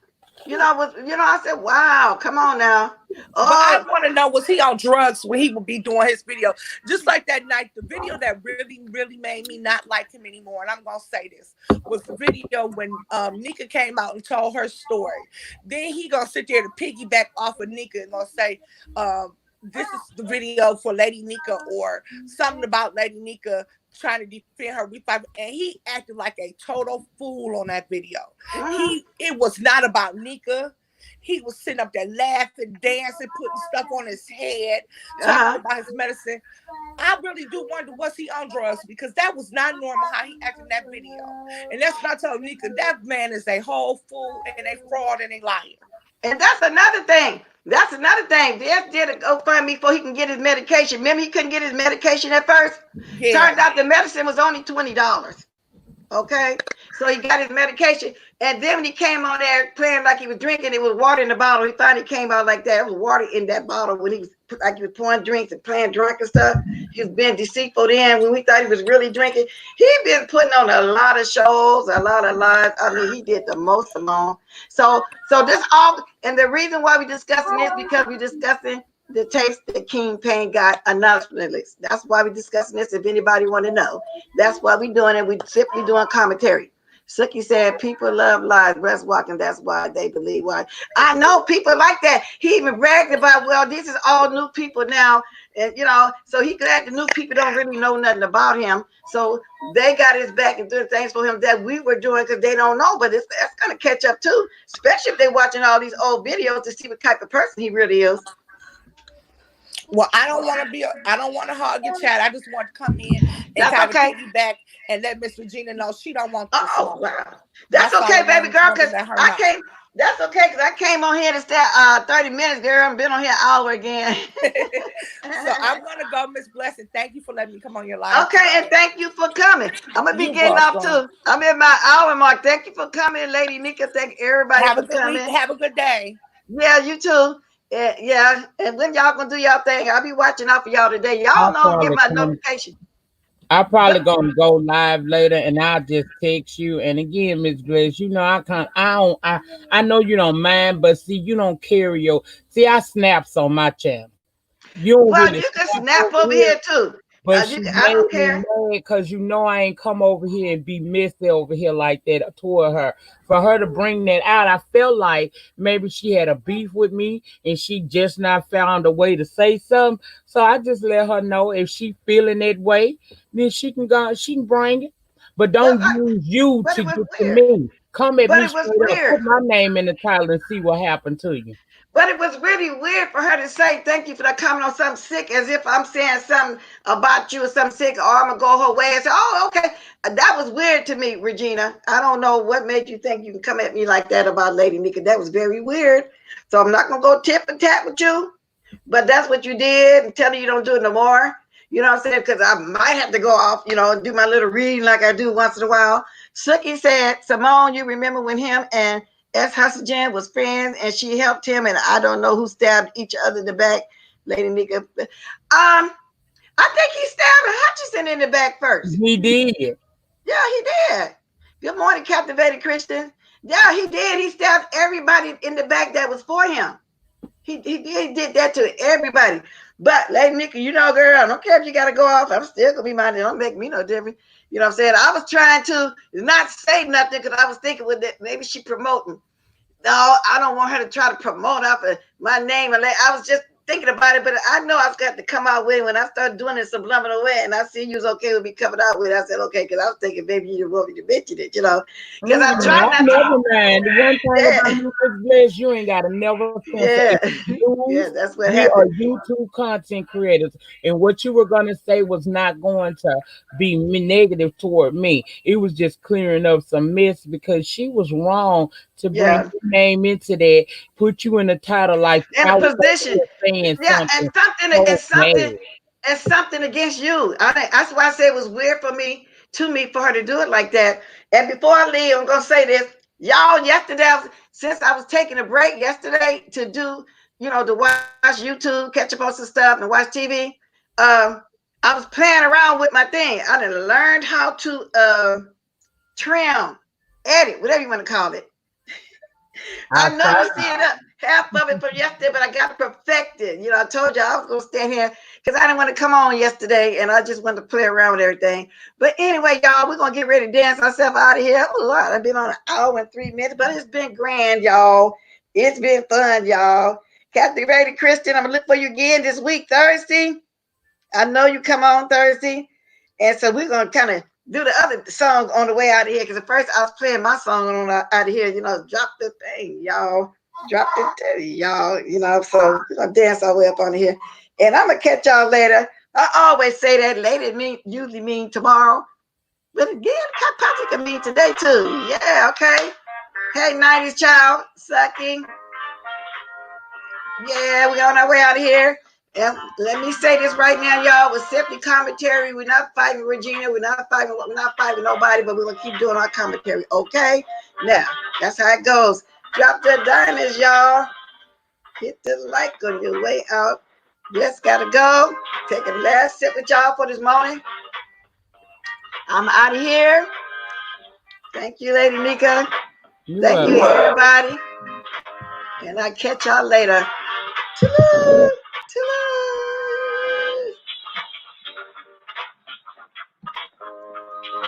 I said, wow, come on now. But I want to know, was he on drugs when he would be doing his video? Just like that night, the video that really, really made me not like him anymore, and I'm going to say this, was the video when Nika came out and told her story. Then he going to sit there to piggyback off of Nika and going to say, this is the video for Lady Nika or something about Lady Nika trying to defend her. And he acted like a total fool on that video. It was not about Nika. He was sitting up there laughing, dancing, putting stuff on his head, talking about his medicine. I really do wonder, was he on drugs? Because that was not normal how he acted in that video. And that's what I told Nika. That man is a whole fool and a fraud and a liar. And that's another thing. They did a GoFundMe before he can get his medication. Remember, he couldn't get his medication at first? Yeah. Turned out the medicine was only $20. Okay, so he got his medication, and then when he came on there playing like he was drinking, it was water in the bottle. He finally came out like that. It was water in that bottle when he was like he was pouring drinks and playing drunk and stuff. He was being deceitful then when we thought he was really drinking. He been putting on a lot of shows, a lot of lives. I mean, he did the most alone. So this all, and the reason why we discussing this because we discussing the taste that King Payne got announcement list. That's why we discussing this. If anybody want to know. That's why we doing it. We simply doing commentary. Sookie said people love lies, breast walking. That's why they believe why. I know people like that. He even bragged about, well, this is all new people now. And so he glad the new people don't really know nothing about him. So they got his back and doing things for him that we were doing because they don't know. But that's gonna catch up too, especially if they're watching all these old videos to see what type of person he really is. Well, I don't want to hog your chat. I just want to come in and That's kind of okay. piggyback and let Miss Regina know she don't want this. Oh, wow. That's okay, all I baby girl, because let her I know. came. That's okay, because I came on here to stay 30 minutes, girl. I've been on here an hour again. So I'm going to go, Miss Blessing. Thank you for letting me come on your live Okay, today. and thank you for coming. I'm going to be You're getting off welcome. too. I'm in my hour mark. Thank you for coming, Lady Nika. Thank everybody Have a for good coming. week. Have a good day. Yeah, you too. Yeah, and when y'all going to do y'all thing, I'll be watching out for y'all today. Y'all I'll know, get probably my come. notification. I probably But gonna go live later, and I'll just text you. And again, Miss Grace, you know I know you don't mind, but see, you don't carry your. See, I snaps on my channel. You don't well, really you can snap snap over over here. here too. But she I made don't me care. mad because you know I ain't come over here and be messy over here like that toward her. For her to bring that out, I felt like maybe she had a beef with me and she just not found a way to say something. So I just let her know if she feeling that way, then she can go, she can bring it. But Well, don't use you but to it was get to weird. me. Come at But me it was straight up. weird. Put my name in the title and see what happened to you. But it was really weird for her to say thank you for that comment on something sick, as if I'm saying something about you or something sick, or I'm gonna go her way and say, "Oh, okay." That was weird to me, Regina. I don't know what made you think you can come at me like that about Lady Nika. That was very weird. So I'm not gonna go tip and tap with you, but that's what you did, and tell me you don't do it no more. You know what I'm saying? Because I might have to go off, and do my little reading like I do once in a while. Sookie said, Simone, you remember when him and S. Hussajan was friends and she helped him, and I don't know who stabbed each other in the back. Lady Nika. I think he stabbed Hutchinson in the back first. He did. Yeah, he did. Good morning, Captivated Christian. Yeah, he did. He stabbed everybody in the back that was for him. He did that to everybody. But Lady Nika, girl, I don't care if you gotta go off. I'm still gonna be minded. Don't make me no difference. You know what I'm saying? I was trying to not say nothing because I was thinking with it, maybe she promoting. No, I don't want her to try to promote off of my name. I was just thinking about it, but I know I was got to come out with it when I started doing it subliminal way, and I see you was okay with me coming out with it. I said okay, because I was thinking maybe you want me to mention it, because I tried I not to. never mind. The one thing Yeah, about me, Miss Bless, you ain't gotta never censor. yeah, If you yeah. use, That's what we are happened. YouTube content creators, and what you were gonna say was not going to be negative toward me. It was just clearing up some mess because she was wrong to bring Yeah, your name into that, put you in the title like in I a was over position. here saying Yeah, and something something so and bad. something and something against you. That's why I say it was weird for me for her to do it like that. And before I leave, I'm gonna say this, y'all. Yesterday, since I was taking a break yesterday to do, to watch YouTube, catch up on some stuff, and watch TV. I was playing around with my thing. I done learned how to trim, edit, whatever you want to call it. I I know you saw see it up half of it from yesterday, but I got to perfect it. I told you I was gonna stand here because I didn't want to come on yesterday, and I just wanted to play around with everything. But anyway, y'all, we're gonna get ready to dance ourselves out of here. Oh Lord, I've been on an hour and 3 minutes, but it's been grand, y'all. It's been fun, y'all. Captain Ready Christian, I'm gonna look for you again this week, Thursday. I know you come on Thursday. And so we're gonna kind of do the other song on the way out of here. Because at first I was playing my song on out of here, drop the thing, y'all. Drop the thing, y'all. So we're gonna dance our way up on here. And I'm gonna catch y'all later. I always say that later usually mean tomorrow. But again, possibly can mean today too. Yeah, okay. Hey, 90s child, sucking. Yeah, we're on our way out of here. And let me say this right now, y'all. With Septic commentary, we're not fighting Regina. We're not fighting nobody, but we're gonna keep doing our commentary. Okay? Now, that's how it goes. Drop the diamonds, y'all. Hit the like on your way out. Bless gotta go. Take a last sip with y'all for this morning. I'm out of here. Thank you, Lady Nika. Thank you, everybody. And I'll catch y'all later. Toodaloo.